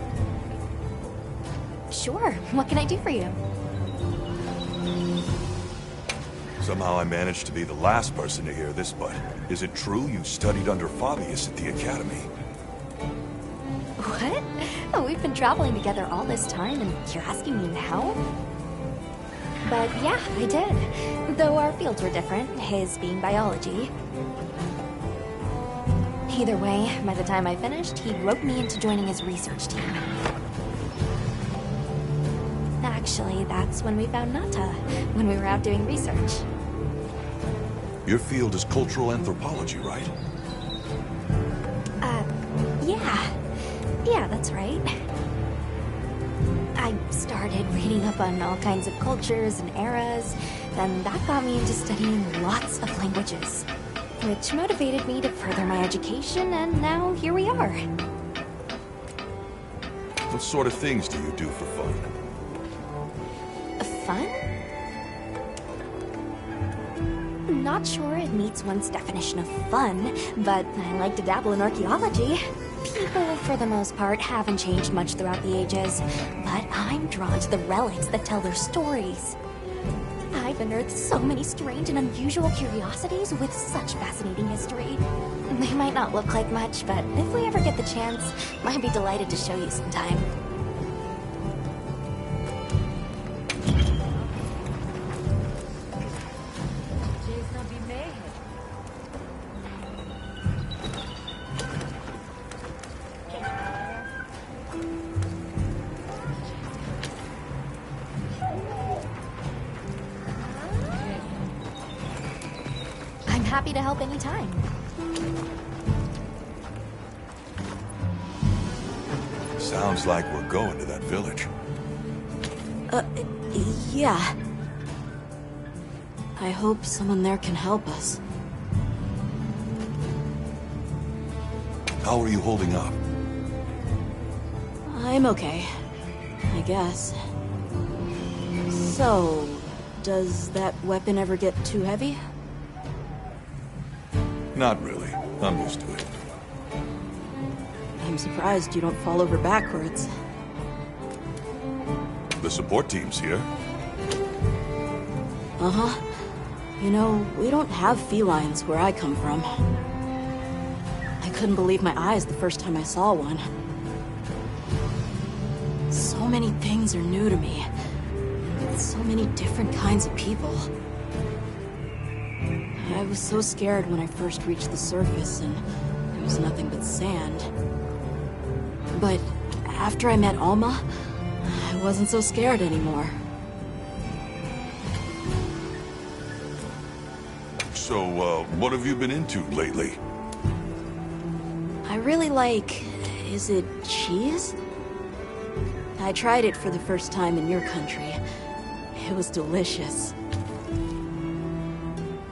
Sure. What can I do for you? Somehow I managed to be the last person to hear this, but is it true you studied under Fabius at the Academy? What? Oh, we've been traveling together all this time, and you're asking me now? But yeah, I did. Though our fields were different, his being biology. Either way, by the time I finished, he roped me into joining his research team. Actually, that's when we found Nata, when we were out doing research. Your field is cultural anthropology, right? Yeah. Yeah, that's right. I started reading up on all kinds of cultures and eras, then that got me into studying lots of languages, which motivated me to further my education, and now here we are. What sort of things do you do for fun? Fun? Not sure it meets one's definition of fun, but I like to dabble in archaeology. People, for the most part, haven't changed much throughout the ages, but I'm drawn to the relics that tell their stories. I've unearthed so many strange and unusual curiosities with such fascinating history. They might not look like much, but if we ever get the chance, I'd be delighted to show you sometime. Happy to help anytime. Sounds like we're going to that village. Yeah. I hope someone there can help us. How are you holding up? I'm okay, I guess. So, does that weapon ever get too heavy? Not really. I'm used to it. I'm surprised you don't fall over backwards. The support team's here. Uh-huh. You know, we don't have felines where I come from. I couldn't believe my eyes the first time I saw one. So many things are new to me. So many different kinds of people. I was so scared when I first reached the surface, and there was nothing but sand. But after I met Alma, I wasn't so scared anymore. So, what have you been into lately? I really like... is it cheese? I tried it for the first time in your country. It was delicious.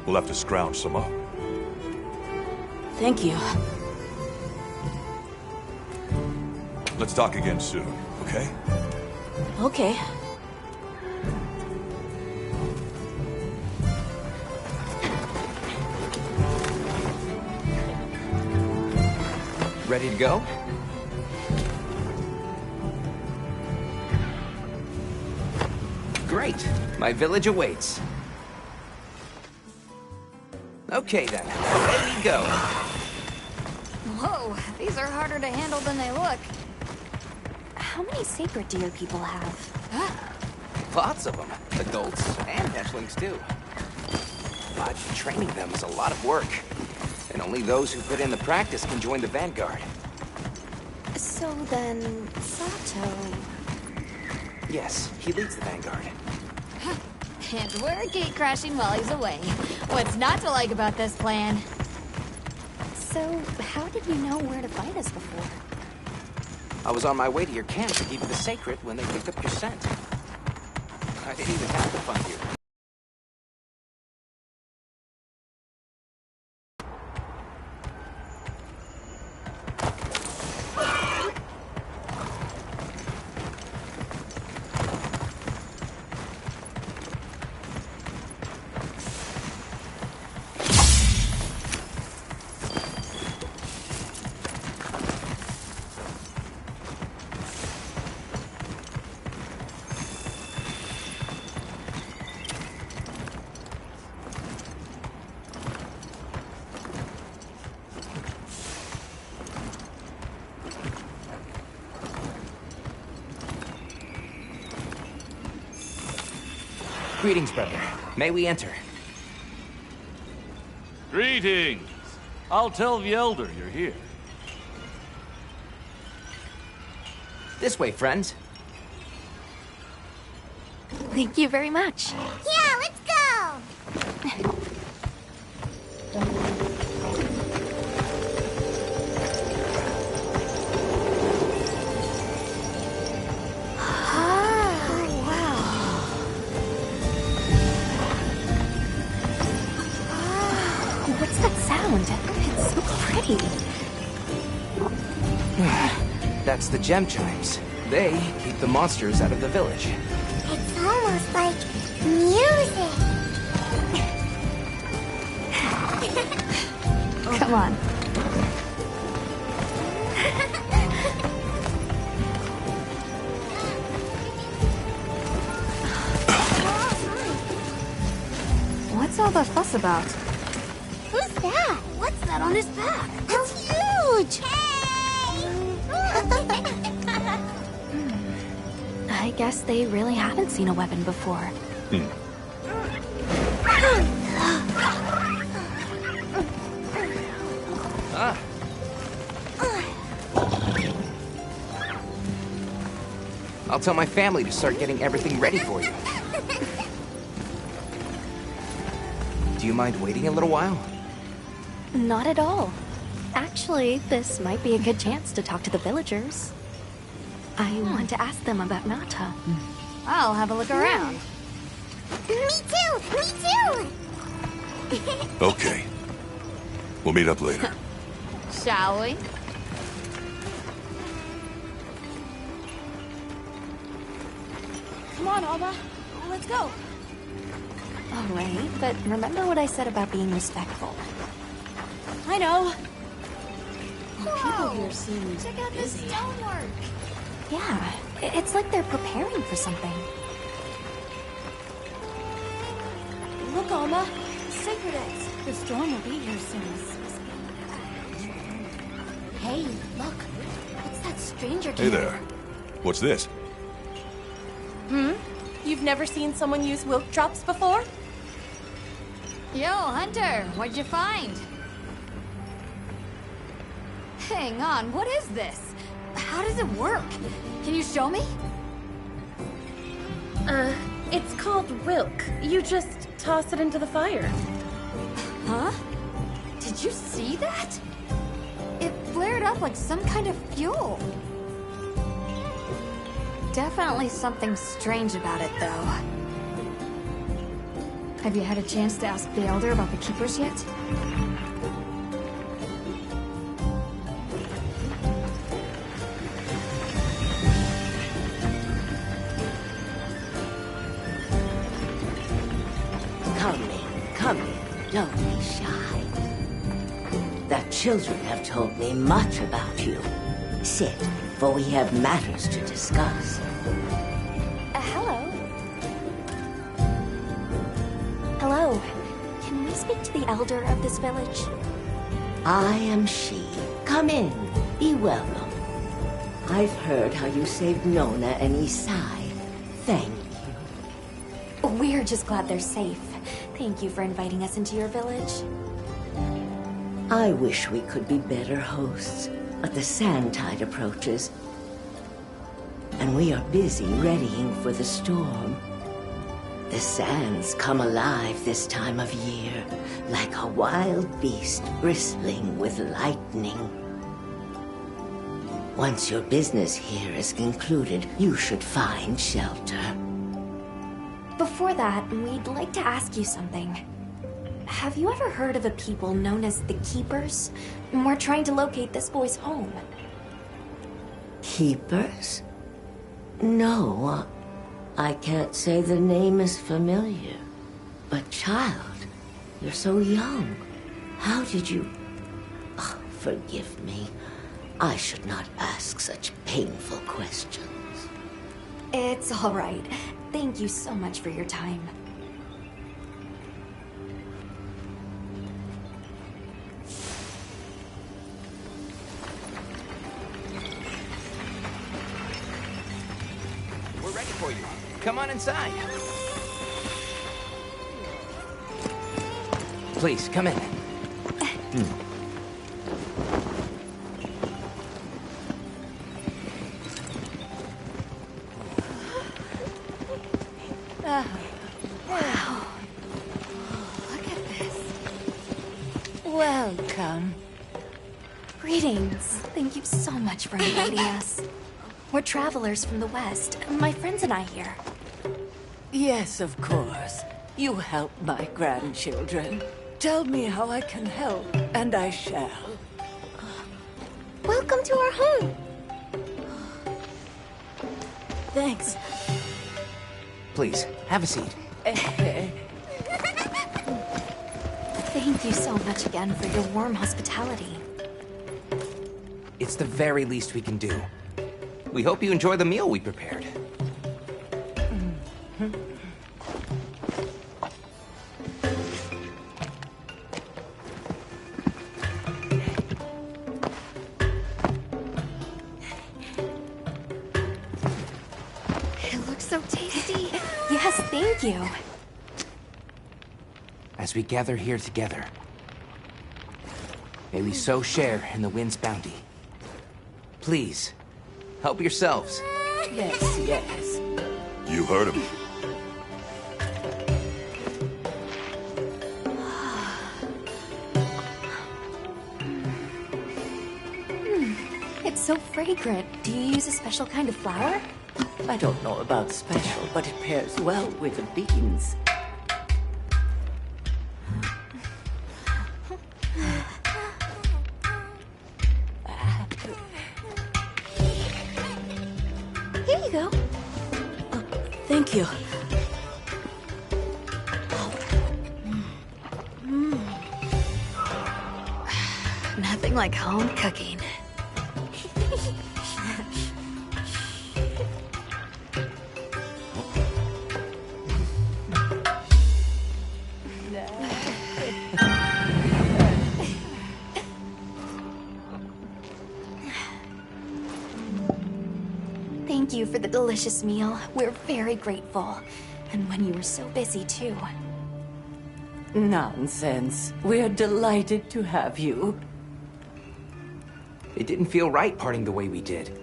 We'll have to scrounge some up. Thank you. Let's talk again soon, okay? Okay. Ready to go? Great. My village awaits. Okay then, away we go. Whoa, these are harder to handle than they look. How many sacred do your people have? Lots of them. Adults and hatchlings too. But training them is a lot of work. And only those who put in the practice can join the Vanguard. So then, Sato... Yes, he leads the Vanguard. And we're gate-crashing while he's away. What's not to like about this plan? So, how did you know where to find us before? I was on my way to your camp to keep the secret when they picked up your scent. I didn't even have to find you. Greetings, brother. May we enter? Greetings. I'll tell the Elder you're here. This way, friends. Thank you very much. Yeah, let's go! What's that sound? It's so pretty. That's the gem chimes. They keep the monsters out of the village. It's almost like music. Come on. What's all the fuss about? Who's that? What's that on his back? It's huge! I guess they really haven't seen a weapon before. I'll tell my family to start getting everything ready for you. Do you mind waiting a little while? Not at all. Actually, this might be a good chance to talk to the villagers. I want to ask them about Nata. I'll have a look around. Me too! Okay. We'll meet up later. Shall we? Come on, Alma. Let's go. All right, but remember what I said about being respectful. I know. People here seem Check out this busy. stonework. Yeah, it's like they're preparing for something. Look, Alma. The sacred eggs. The storm will be here soon. Hey, look. What's that stranger Hey there. What's this? You've never seen someone use wilk drops before? Yo, Hunter, what'd you find? Hang on, what is this? How does it work? Can you show me? It's called wilk. You just toss it into the fire. Huh? Did you see that? It flared up like some kind of fuel. Definitely something strange about it, though. Have you had a chance to ask the Elder about the Keepers yet? Come in. Don't be shy. The children have told me much about you. Sit, for we have matters to discuss. Hello. Hello. Can we speak to the elder of this village? I am she. Come in. Be welcome. I've heard how you saved Nona and Isai. Thank you. We're just glad they're safe. Thank you for inviting us into your village. I wish we could be better hosts, but the sand tide approaches, and we are busy readying for the storm. The sands come alive this time of year, like a wild beast bristling with lightning. Once your business here is concluded, you should find shelter. Before that, we'd like to ask you something. Have you ever heard of a people known as the Keepers? We're trying to locate this boy's home. Keepers? No, I can't say the name is familiar. But child, you're so young. How did you... Oh, forgive me. I should not ask such painful questions. It's all right. Thank you so much for your time. We're ready for you. Come on inside. Please, come in. Wow. Look at this. Welcome. Greetings. Thank you so much for inviting us. We're travelers from the West. My friends and I here. Yes, of course. You help my grandchildren. Tell me how I can help, and I shall. Welcome to our home. Thanks. Please, have a seat. Thank you so much again for your warm hospitality. It's the very least we can do. We hope you enjoy the meal we prepared. It looks so tasty. Yes, thank you. As we gather here together, may we so share in the wind's bounty. Please, help yourselves. Yes, yes. You heard him. It's so fragrant. Do you use a special kind of flour? I don't know about special, but it pairs well with the beans. Here you go. Thank you. Nothing like home cooking. Thank you for the delicious meal. We're very grateful. And when you were so busy, too. Nonsense. We're delighted to have you. It didn't feel right parting the way we did.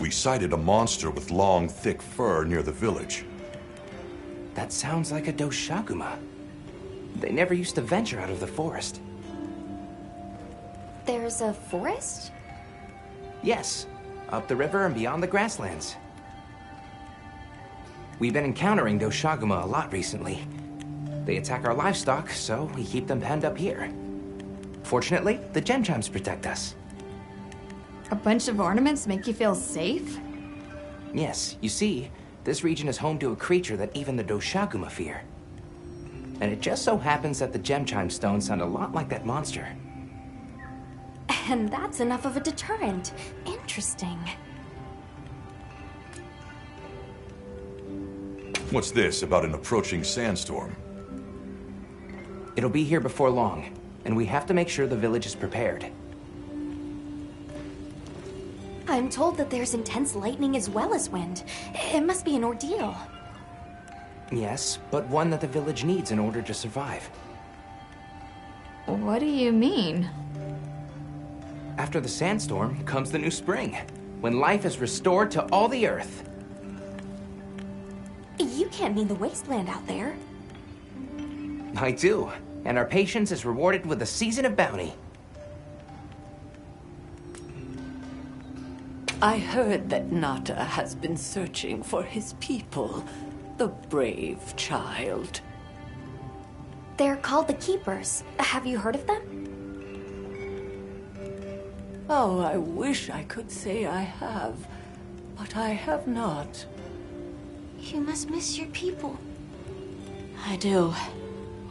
We sighted a monster with long, thick fur near the village. That sounds like a Doshaguma. They never used to venture out of the forest. There's a forest? Yes, up the river and beyond the grasslands. We've been encountering Doshaguma a lot recently. They attack our livestock, so we keep them penned up here. Fortunately, the gem chimes protect us. A bunch of ornaments make you feel safe? Yes, you see, this region is home to a creature that even the Doshaguma fear. And it just so happens that the gem chime stones sound a lot like that monster. And that's enough of a deterrent. Interesting. What's this about an approaching sandstorm? It'll be here before long, and we have to make sure the village is prepared. I'm told that there's intense lightning as well as wind. It must be an ordeal. Yes, but one that the village needs in order to survive. What do you mean? After the sandstorm comes the new spring, when life is restored to all the earth. You can't mean the wasteland out there. I do, and our patience is rewarded with a season of bounty. I heard that Nata has been searching for his people, the brave child. They're called the Keepers. Have you heard of them? Oh, I wish I could say I have, but I have not. You must miss your people. I do.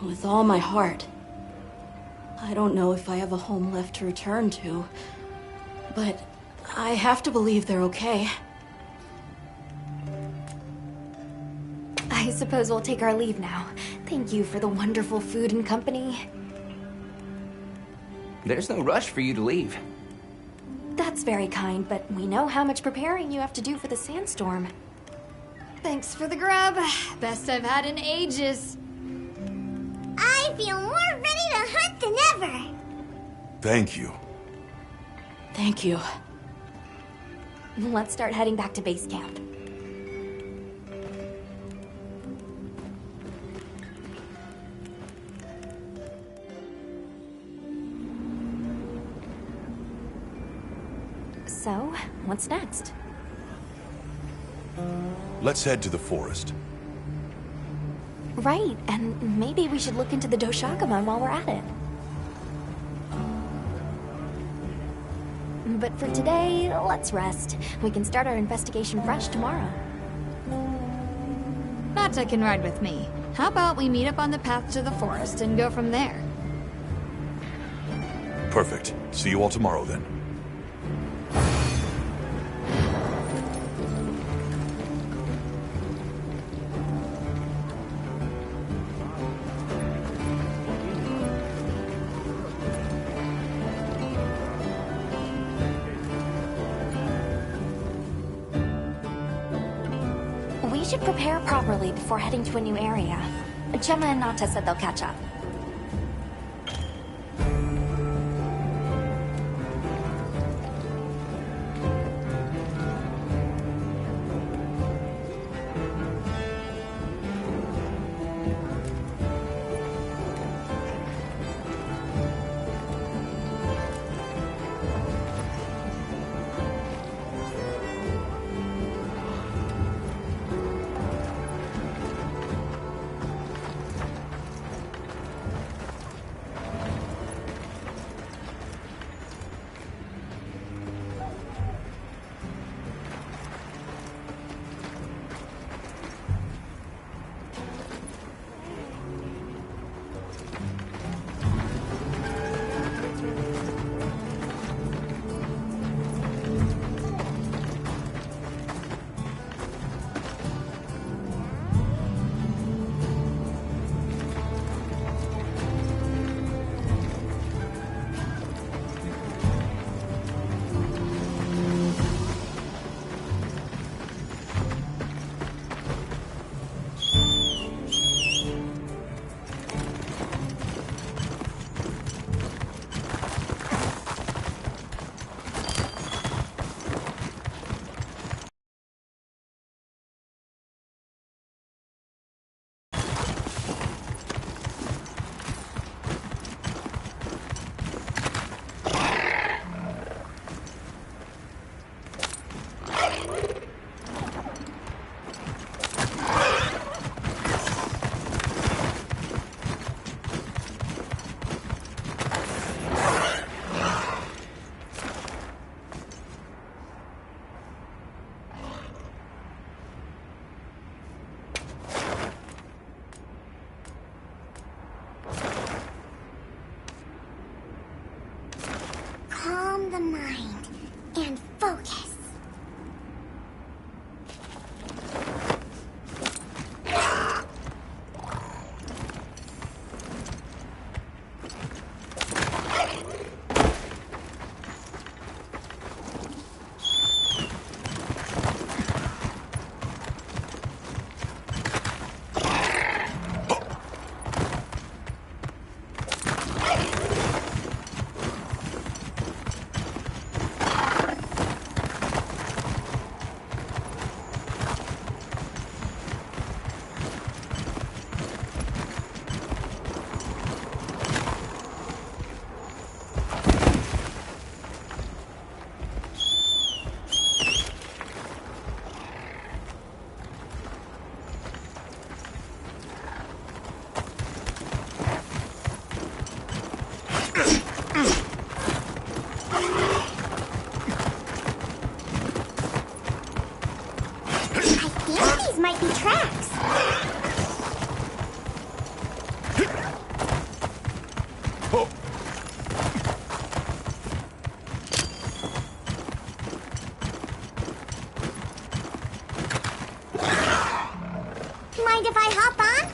With all my heart. I don't know if I have a home left to return to, but I have to believe they're okay. I suppose we'll take our leave now. Thank you for the wonderful food and company. There's no rush for you to leave. That's very kind, but we know how much preparing you have to do for the sandstorm. Thanks for the grub. Best I've had in ages. feel more ready to hunt than ever. Thank you. Thank you. Let's start heading back to base camp. So, what's next? Let's head to the forest. Right, and maybe we should look into the Doshakamon while we're at it. But for today, let's rest. We can start our investigation fresh tomorrow. Nata can ride with me. How about we meet up on the path to the forest and go from there? Perfect. See you all tomorrow then. We should prepare properly before heading to a new area. Gemma and Nata said they'll catch up. Calm the mind and focus. Might be tracks. Mind if I hop on?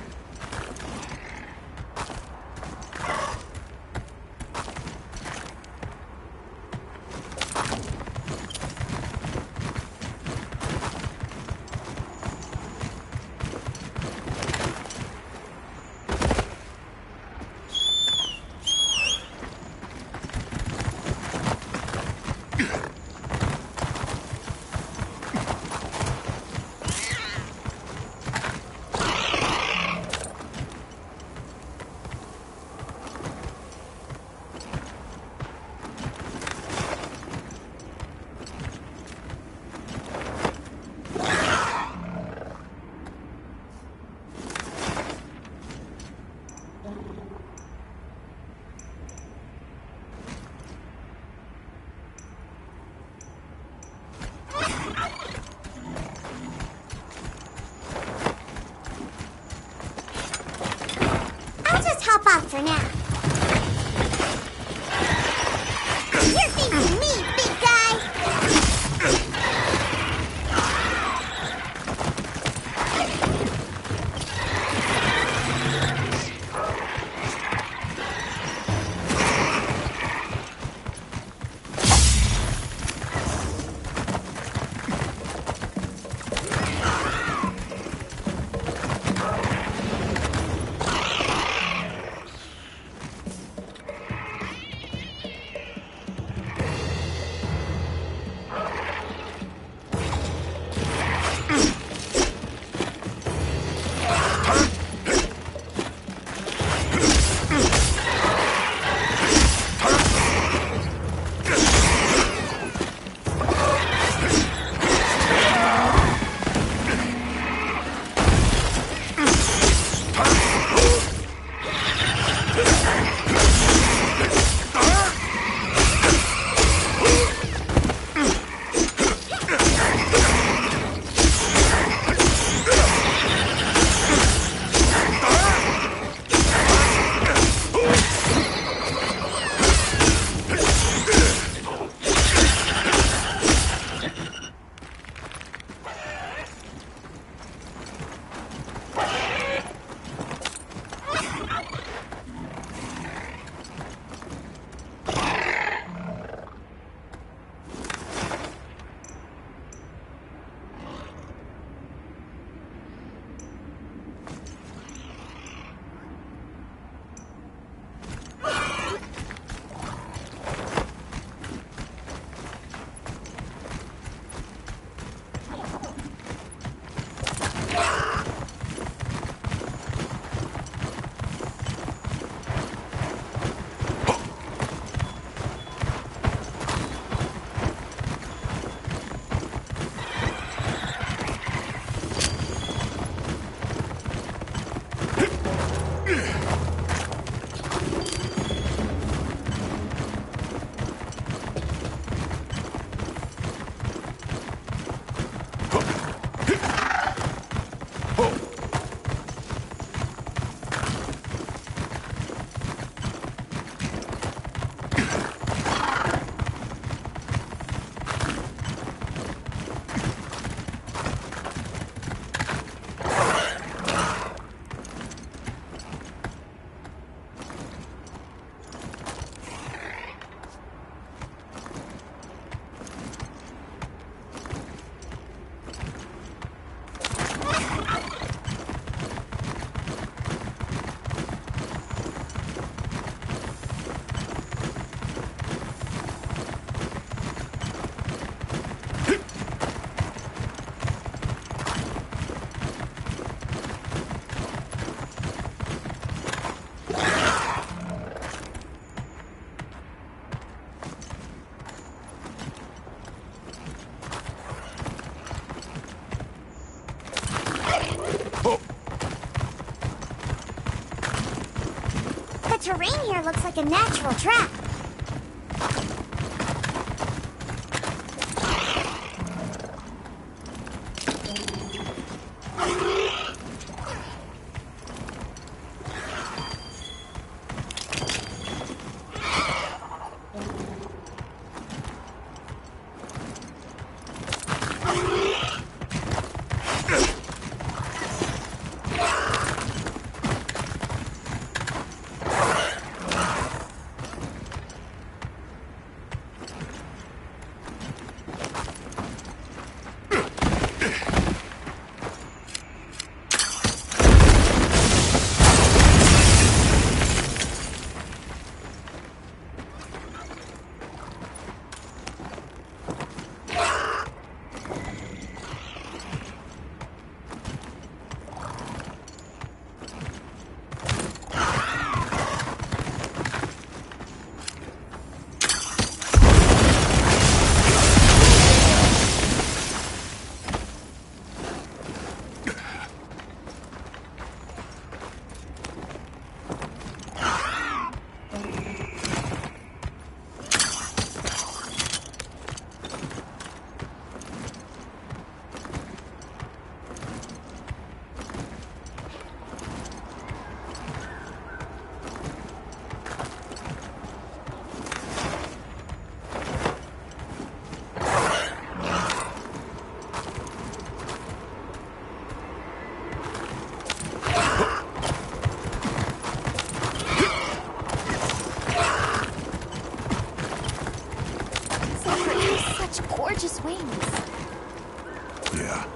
for now. You're facing me, big guy! The terrain here looks like a natural trap. gorgeous wings. Yeah.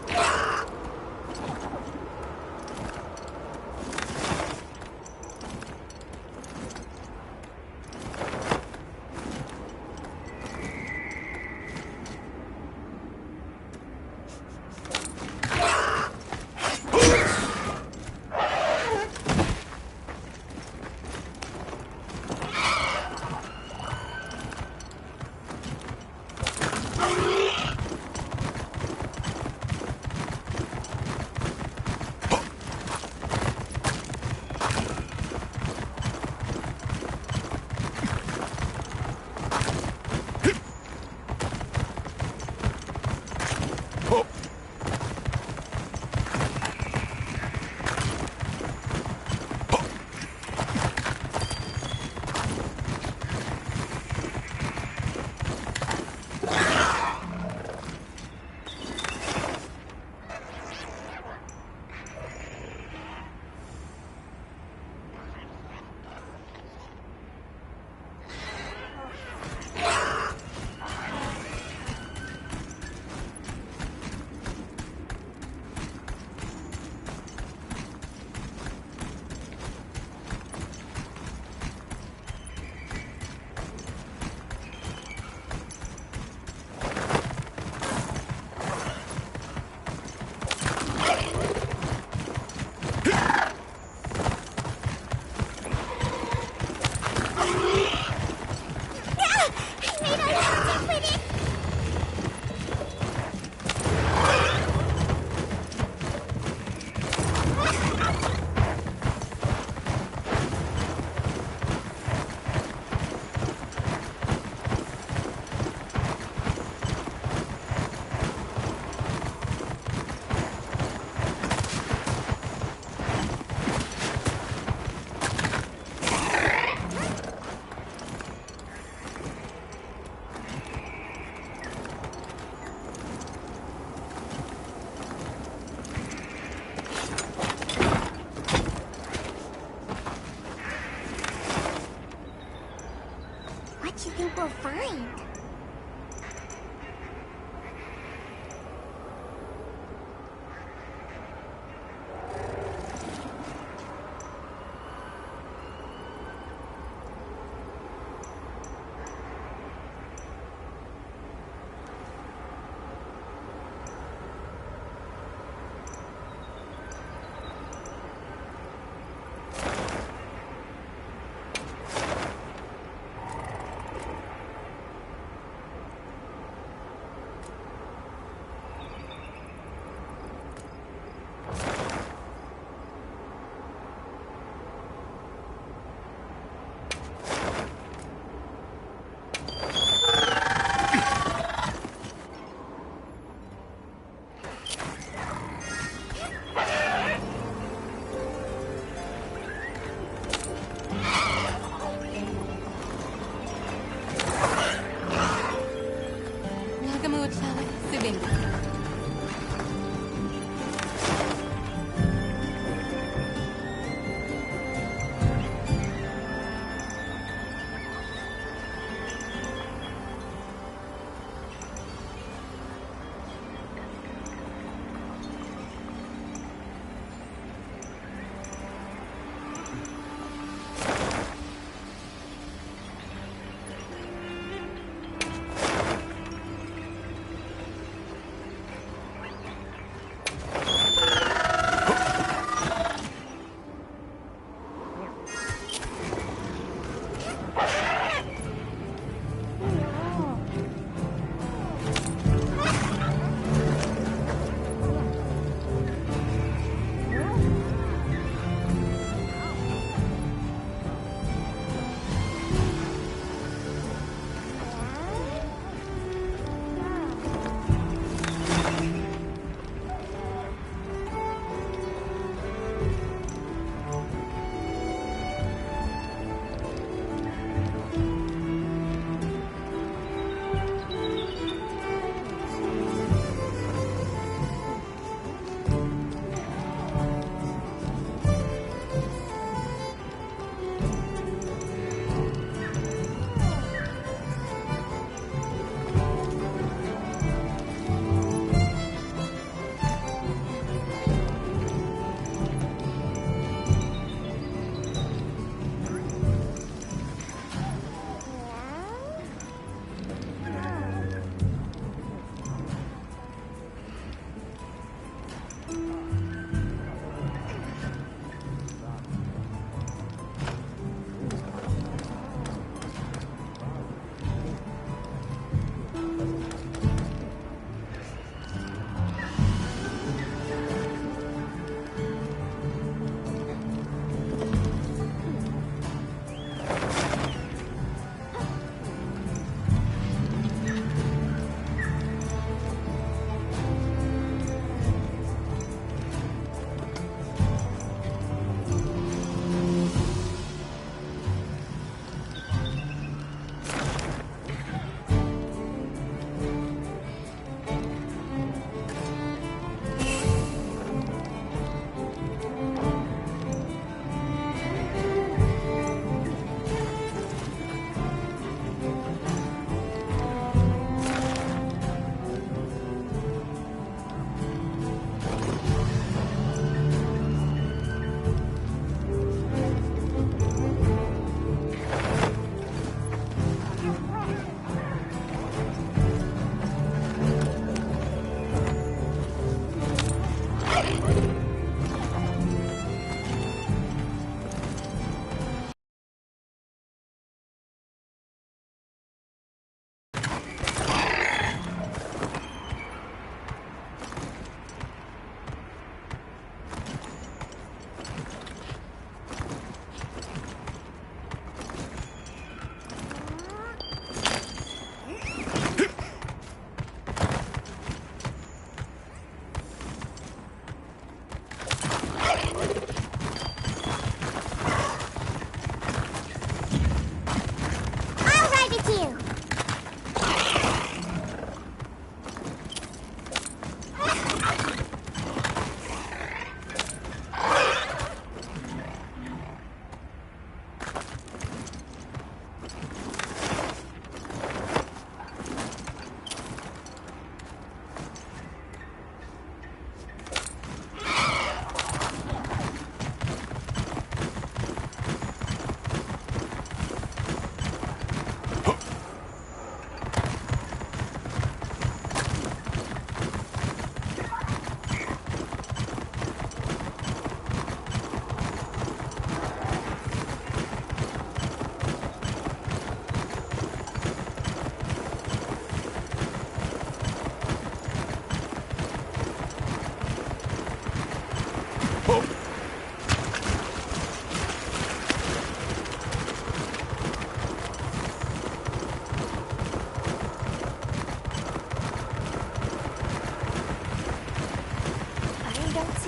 What do you think we'll find?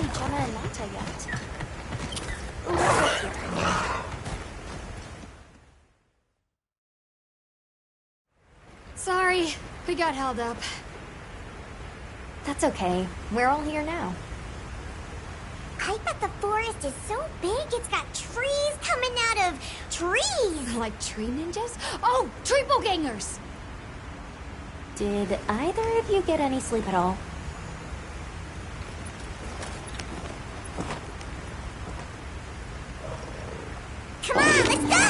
see Jenna and Nata yet. Sorry, we got held up. That's okay. We're all here now. I bet the forest is so big it's got trees coming out of trees! Like tree ninjas? Oh, triple-gangers! Did either of you get any sleep at all? Come on, let's go!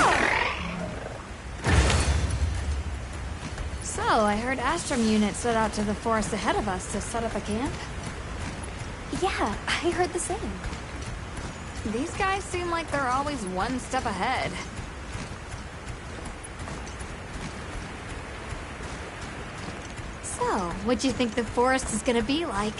So, I heard Astrum unit set out to the forest ahead of us to set up a camp? Yeah, I heard the same. These guys seem like they're always one step ahead. So, what'd you think the forest is gonna be like?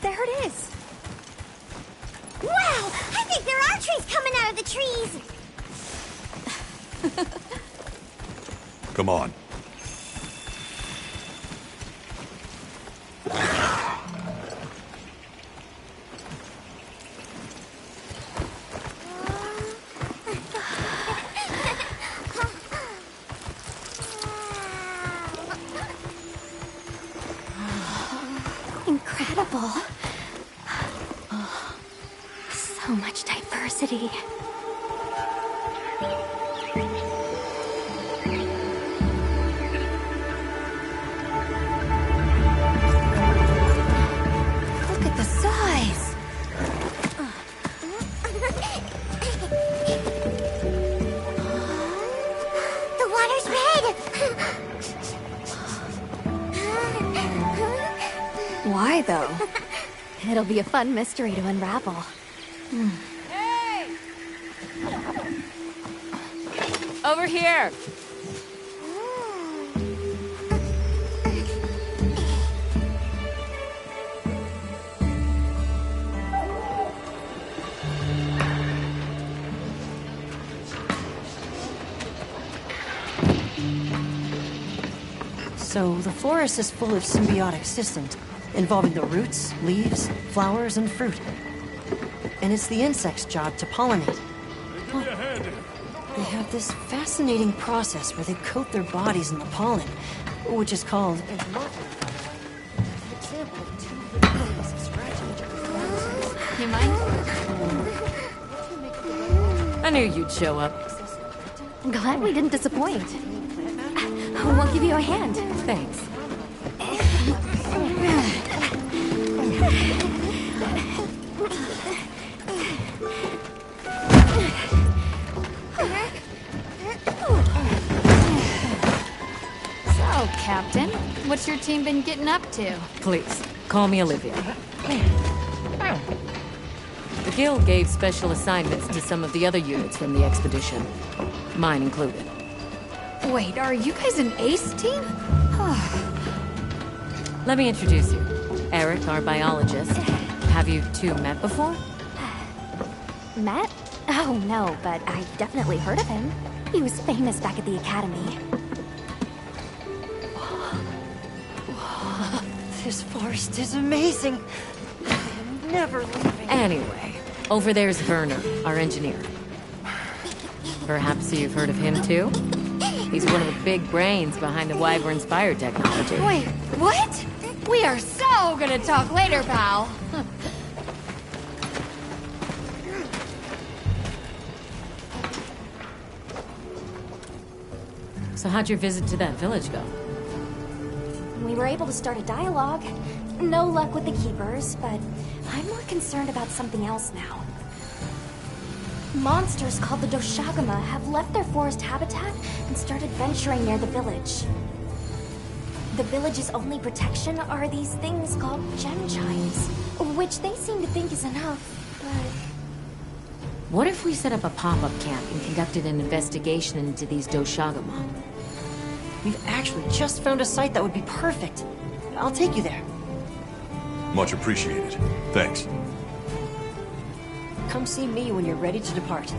There it is! Wow! I think there are trees coming out of the trees! Come on. Incredible. So much diversity. Look at the size! The water's red! Why, though? It'll be a fun mystery to unravel. Hey! Over here! So, the forest is full of symbiotic systems, involving the roots, leaves, flowers, and fruit. And it's the insect's job to pollinate. They have this fascinating process where they coat their bodies in the pollen, which is called... You mind? I knew you'd show up. Glad we didn't disappoint. We'll give you a hand. Thanks. So, Captain, what's your team been getting up to? Please, call me Olivia. The Guild gave special assignments to some of the other units from the expedition, mine included. Wait, are you guys an ace team? Let me introduce you. Eric, our biologist. Have you two met before? Matt? Oh, no, but I've definitely heard of him. He was famous back at the academy. This forest is amazing. I am never leaving. Anyway, over there's Werner, our engineer. Perhaps you've heard of him too? He's one of the big brains behind the Wyvern's fire technology. Wait, what? We are so gonna talk later, pal. So how'd your visit to that village go? We were able to start a dialogue. No luck with the keepers, but I'm more concerned about something else now. Monsters called the Doshagama have left their forest habitat and started venturing near the village. The village's only protection are these things called gem chimes, which they seem to think is enough, but... What if we set up a pop-up camp and conducted an investigation into these Doshagama? We've actually just found a site that would be perfect. I'll take you there. Much appreciated. Thanks. Come see me when you're ready to depart.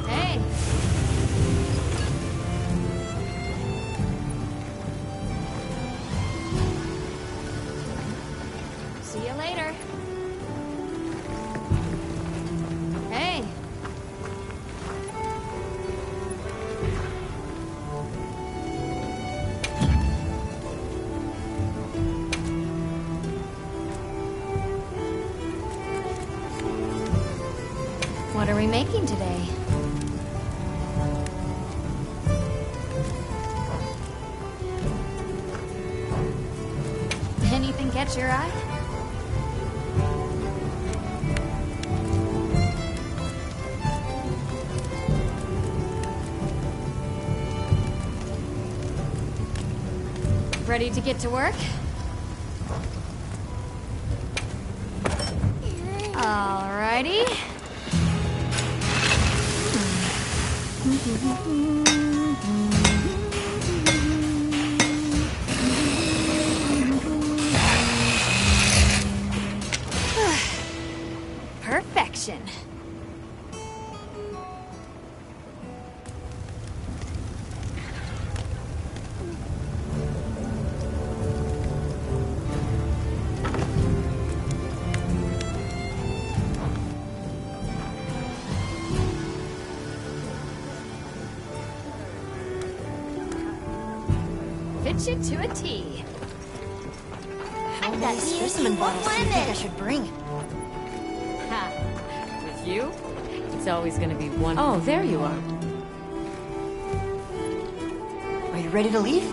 Hey. See you later. Hey. What are we making today? Anything catch your eye? Ready to get to work? Alrighty. Perfection. Fit you to a T. How many specimen bottles do you think I should bring? Ha! With you? It's always gonna be one... Oh, there you are. Are you ready to leave?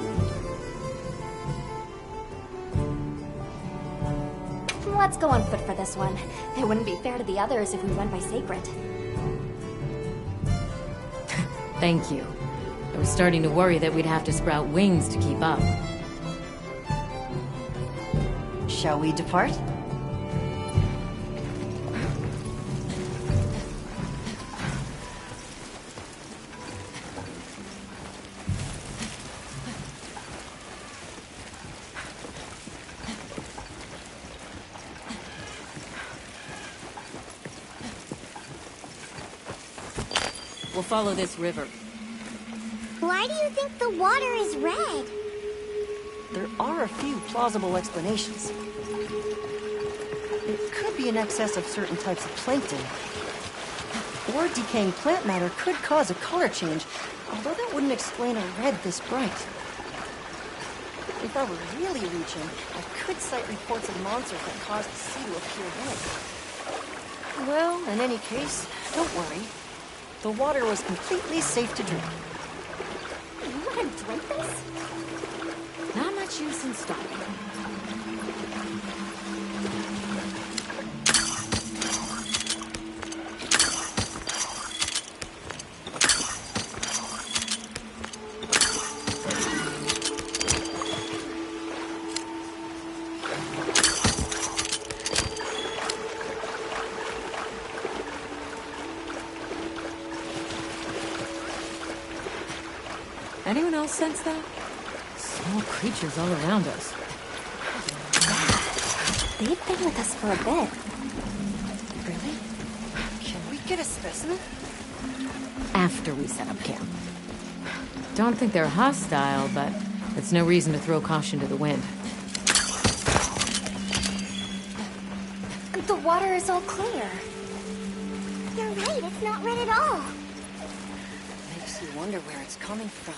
Let's go on foot for this one. It wouldn't be fair to the others if we went by Sacred. Thank you. I was starting to worry that we'd have to sprout wings to keep up. Shall we depart? We'll follow this river. Why do you think the water is red? There are a few plausible explanations. It could be in excess of certain types of plankton. Or decaying plant matter could cause a color change, although that wouldn't explain a red this bright. If I were really reaching, I could cite reports of monsters that caused the sea to appear red. Well, in any case, don't worry. The water was completely safe to drink. You want to drink this? Not much use in stopping. Anyone else sense that? Small creatures all around us. They've been with us for a bit. Really? Can we get a specimen? After we set up camp. Don't think they're hostile, but that's no reason to throw caution to the wind. The water is all clear. You're right, it's not red at all. Makes you wonder where it's coming from.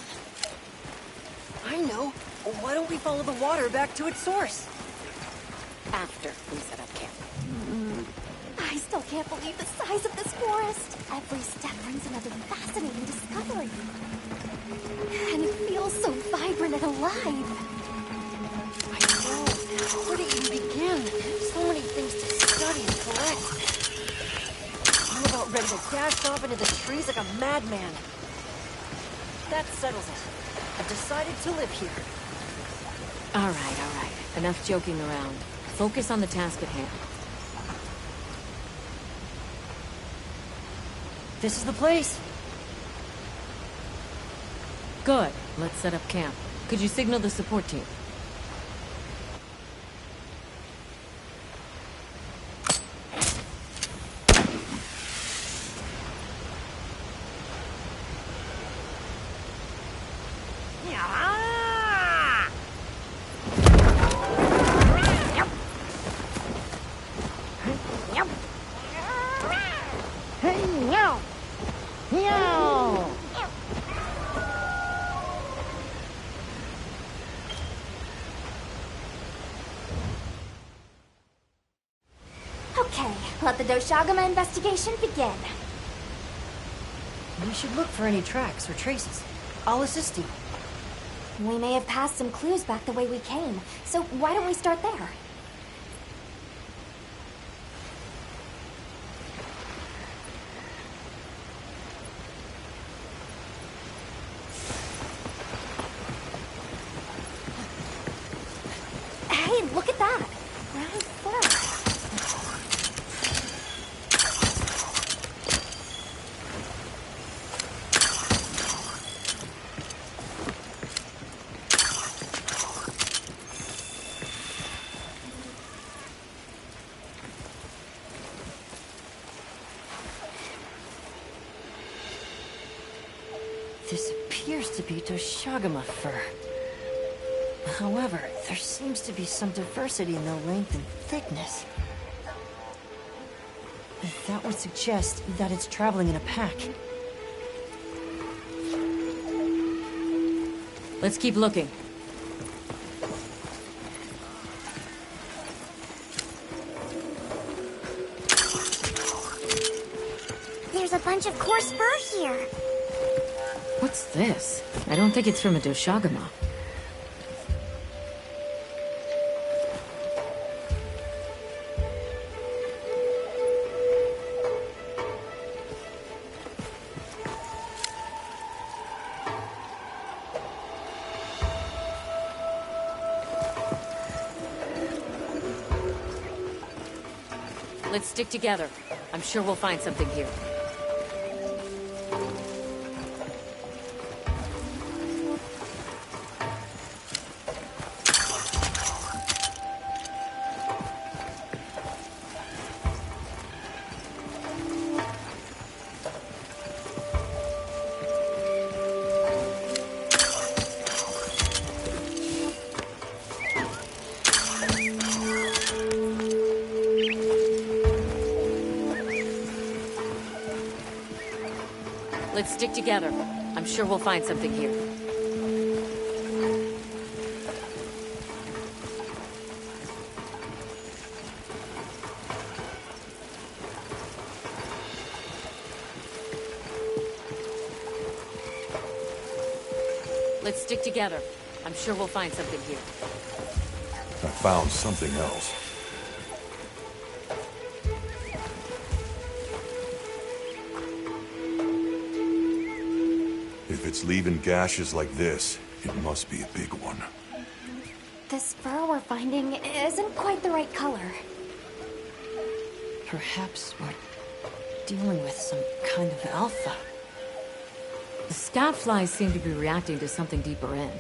I know. Why don't we follow the water back to its source? After we set up camp. still can't believe the size of this forest. Every step brings another fascinating discovery. And it feels so vibrant and alive. I know. Where to even begin? So many things to study and collect. I'm about ready to dash off into the trees like a madman. That settles it. I've decided to live here. All right. Enough joking around. Focus on the task at hand. This is the place. Good. Let's set up camp. Could you signal the support team? Okay, let the Doshagama investigation begin. We should look for any tracks or traces. I'll assist you. We may have passed some clues back the way we came, so why don't we start there? Hey, look at that! Brown fur. This appears to be Doshagama fur. However, there seems to be some diversity in the length and thickness. That would suggest that it's traveling in a pack. Let's keep looking. There's a bunch of coarse fur here. What's this? I don't think it's from a Doshagama. Let's stick together. I'm sure we'll find something here. Let's stick together. I'm sure we'll find something here. Let's stick together. I'm sure we'll find something here. I found something else. If it's leaving gashes like this, it must be a big one. This fur we're finding isn't quite the right color. Perhaps we're dealing with some kind of alpha. The scout flies seem to be reacting to something deeper in.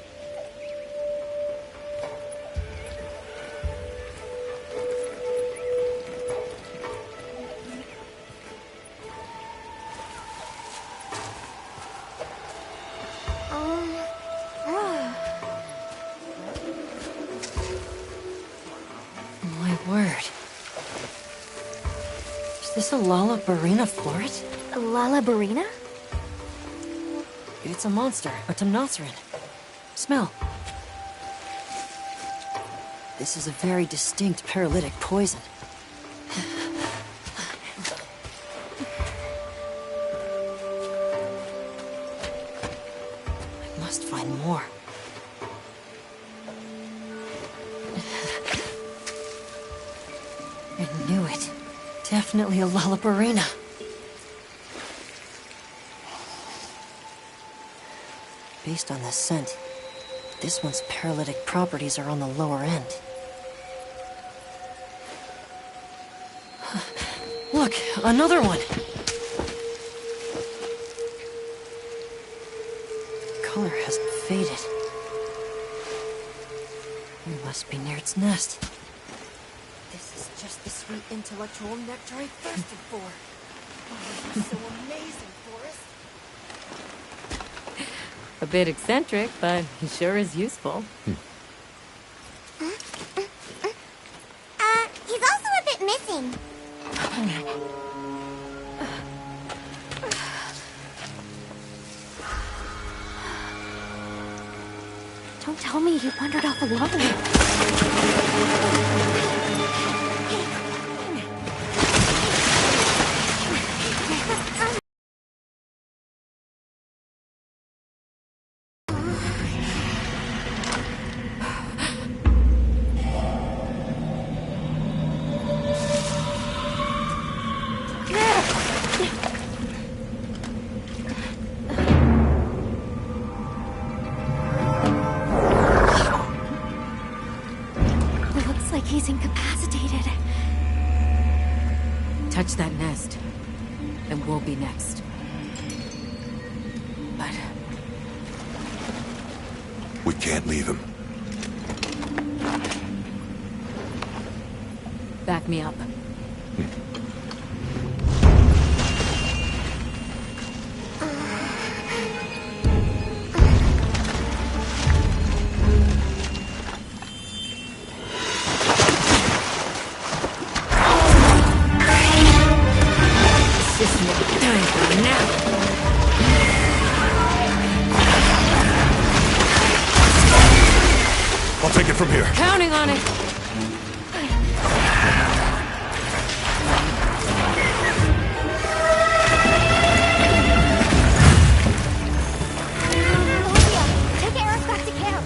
My word. Is this a Lalabarina floret? A Lalabarina? It's a monster, a Temnoceran. Smell. This is a very distinct paralytic poison. I knew it. Definitely a Lollaparina. Based on the scent, this one's paralytic properties are on the lower end. Look, another one! Color hasn't faded. We must be near its nest. This is just the sweet intellectual nectar I thirsted for. Oh, you're so amazing, Forrest. A bit eccentric, but he sure is useful. He's also a bit missing. Don't tell me you wandered off alone. Looks like he's incapacitated. Touch that nest, and we'll be next. But We can't leave him. back me up. This is what time for now. I'll take it from here. Counting on it. Take Eric back to camp.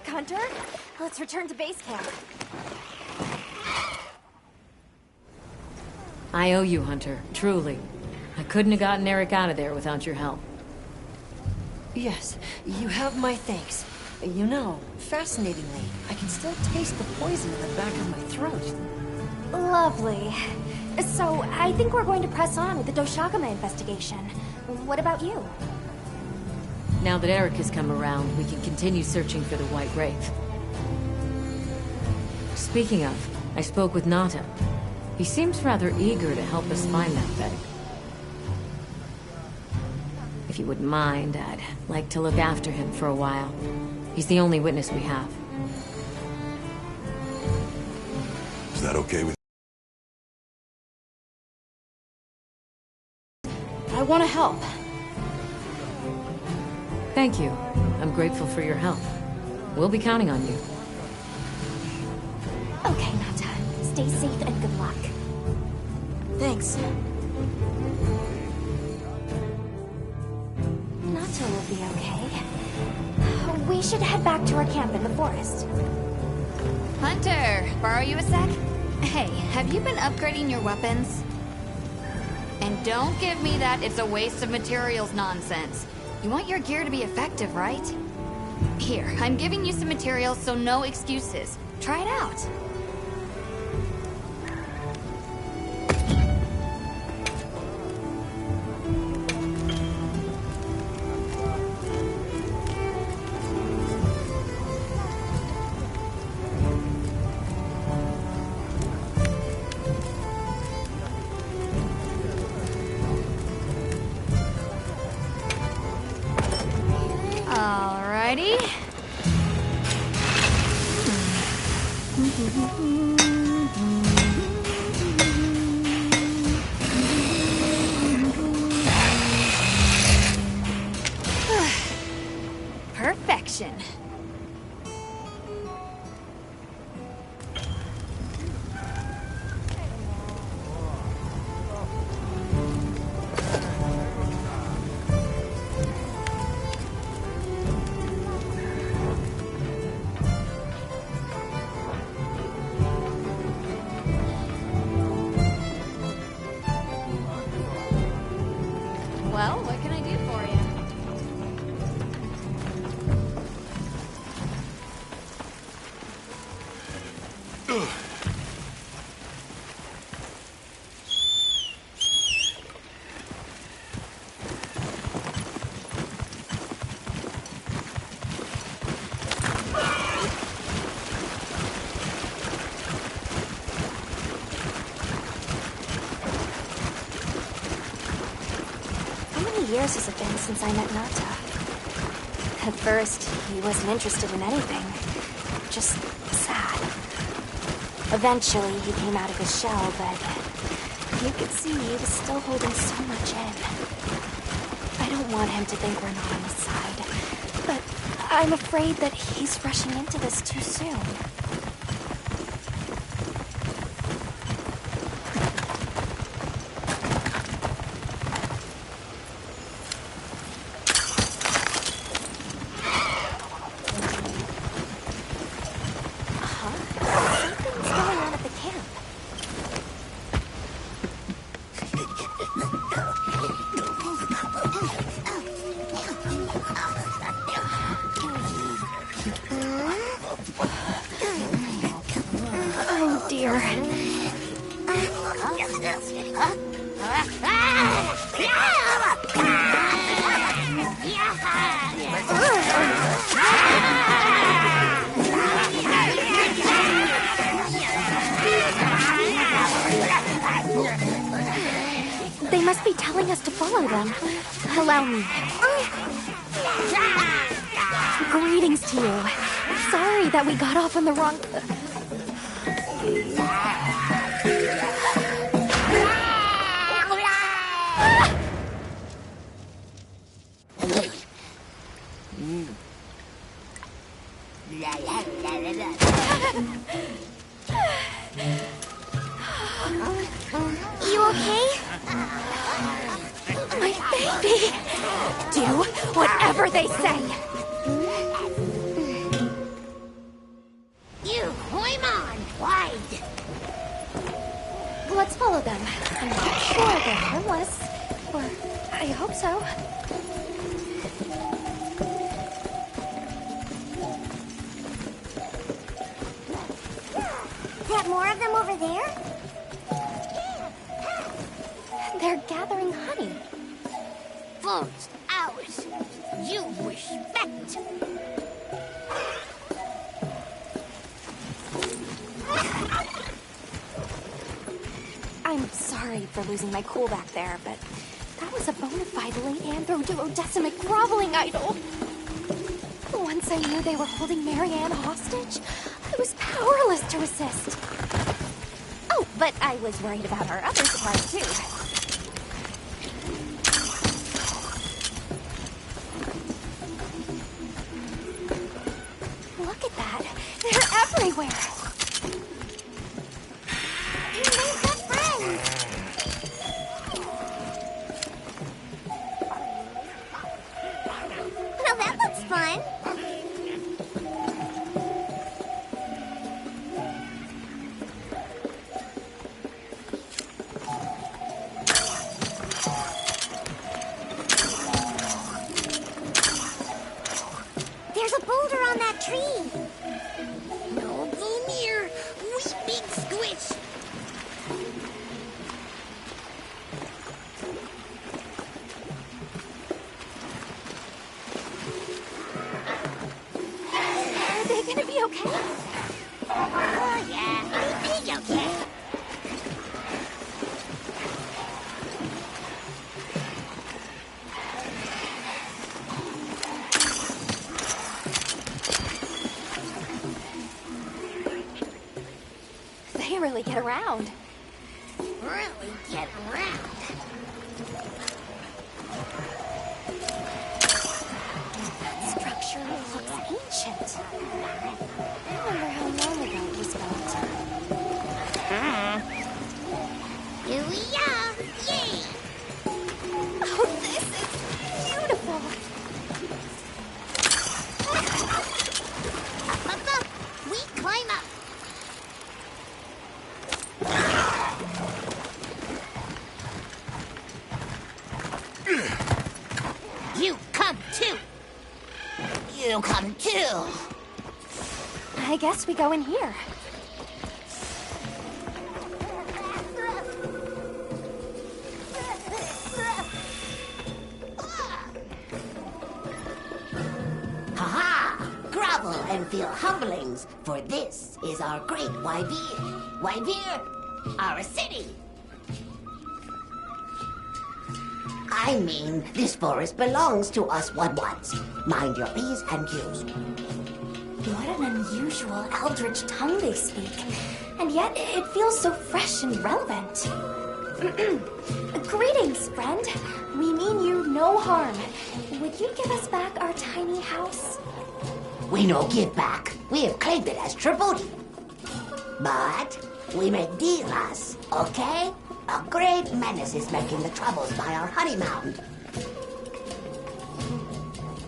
Hunter. Let's return to base camp. I owe you, Hunter. Truly. I couldn't have gotten Eric out of there without your help. Yes, you have my thanks. You know, fascinatingly, I can still taste the poison in the back of my throat. Lovely. So, I think we're going to press on with the Doshagama investigation. What about you? Now that Eric has come around, we can continue searching for the White Wraith. Speaking of, I spoke with Nata. He seems rather eager to help us find that bag. If you wouldn't mind, I'd like to look after him for a while. He's the only witness we have. Is that okay with you? I want to help. Thank you. I'm grateful for your help. We'll be counting on you. Okay, Nata. Stay safe and good luck. Thanks. Nata will be okay. We should head back to our camp in the forest. Hunter, borrow you a sec? Hey, have you been upgrading your weapons? And don't give me that it's a waste of materials nonsense. You want your gear to be effective, right? Here, I'm giving you some materials, so no excuses. Try it out. Alrighty. Perfection. What can I do for you? How many years has it been since I met Nata? At first, he wasn't interested in anything. Just sad. Eventually, he came out of his shell, but you could see he was still holding so much in. I don't want him to think we're not on his side, but I'm afraid that he's rushing into this too soon. Something's going on at the camp. Oh dear. They must be telling us to follow them. Allow me. Greetings to you. Sorry that we got off on the wrong... You okay? My baby! Do whatever they say! You climb on, wide. Let's follow them. I'm not sure they're harmless. Or I hope so. Got more of them over there? They're gathering honey. First, ours. You respect. I'm sorry for losing my cool back there, but that was a bona fide late anthro-duodecimic groveling idol. Once I knew they were holding Marianne hostage, I was powerless to resist. Oh, but I was worried about our other supplies too. Look at that. They're everywhere. You made good friends. Well, that looks fun. There's a boulder on that tree. No go near. We big squish. Are they gonna be okay? Oh, yeah. Be okay. They really get around. Really get around. That structure looks ancient. I wonder how long ago it was built. Here we are. Yay! Oh, this is beautiful. Up. We climb up. will come too. I guess we go in here. Ha-ha! Grovel and feel humblings, for this is our great Wyvir. Wyvir, our city. I mean, this forest belongs to us one-ones. Mind your P's and Q's. What an unusual eldritch tongue they speak. And yet, it feels so fresh and relevant. Greetings, friend. We mean you no harm. Would you give us back our tiny house? We no give back. We have claimed it as tribute. But we make deals, okay? A great menace is making the troubles by our honey mound.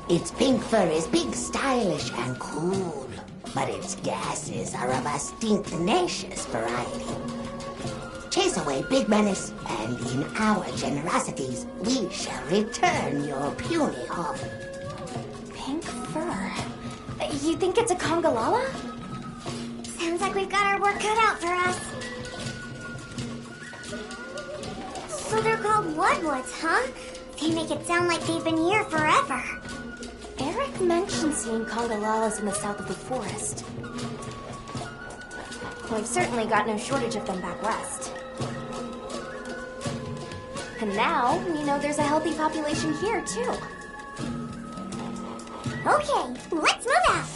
Its pink fur is big, stylish, and cool, but its gases are of a stinknacious variety. Chase away Big Menace, and in our generosities, we shall return your puny home. Pink fur? You think it's a Congalala? Sounds like we've got our work cut out for us. So they're called Bloodwoods, huh? They make it sound like they've been here forever. Eric mentioned seeing Congalalas in the south of the forest. We've certainly got no shortage of them back west. And now, we know there's a healthy population here, too. Okay, let's move out.